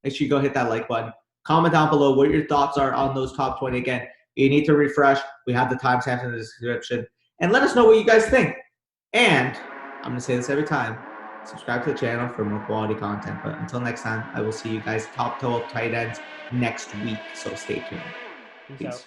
Speaker 2: Make sure you go hit that like button. Comment down below what your thoughts are on those top 20. Again, you need to refresh. We have the timestamps in the description. And let us know what you guys think. And I'm going to say this every time. Subscribe to the channel for more quality content. But until next time, I will see you guys top 12 tight ends next week. So stay tuned. Peace.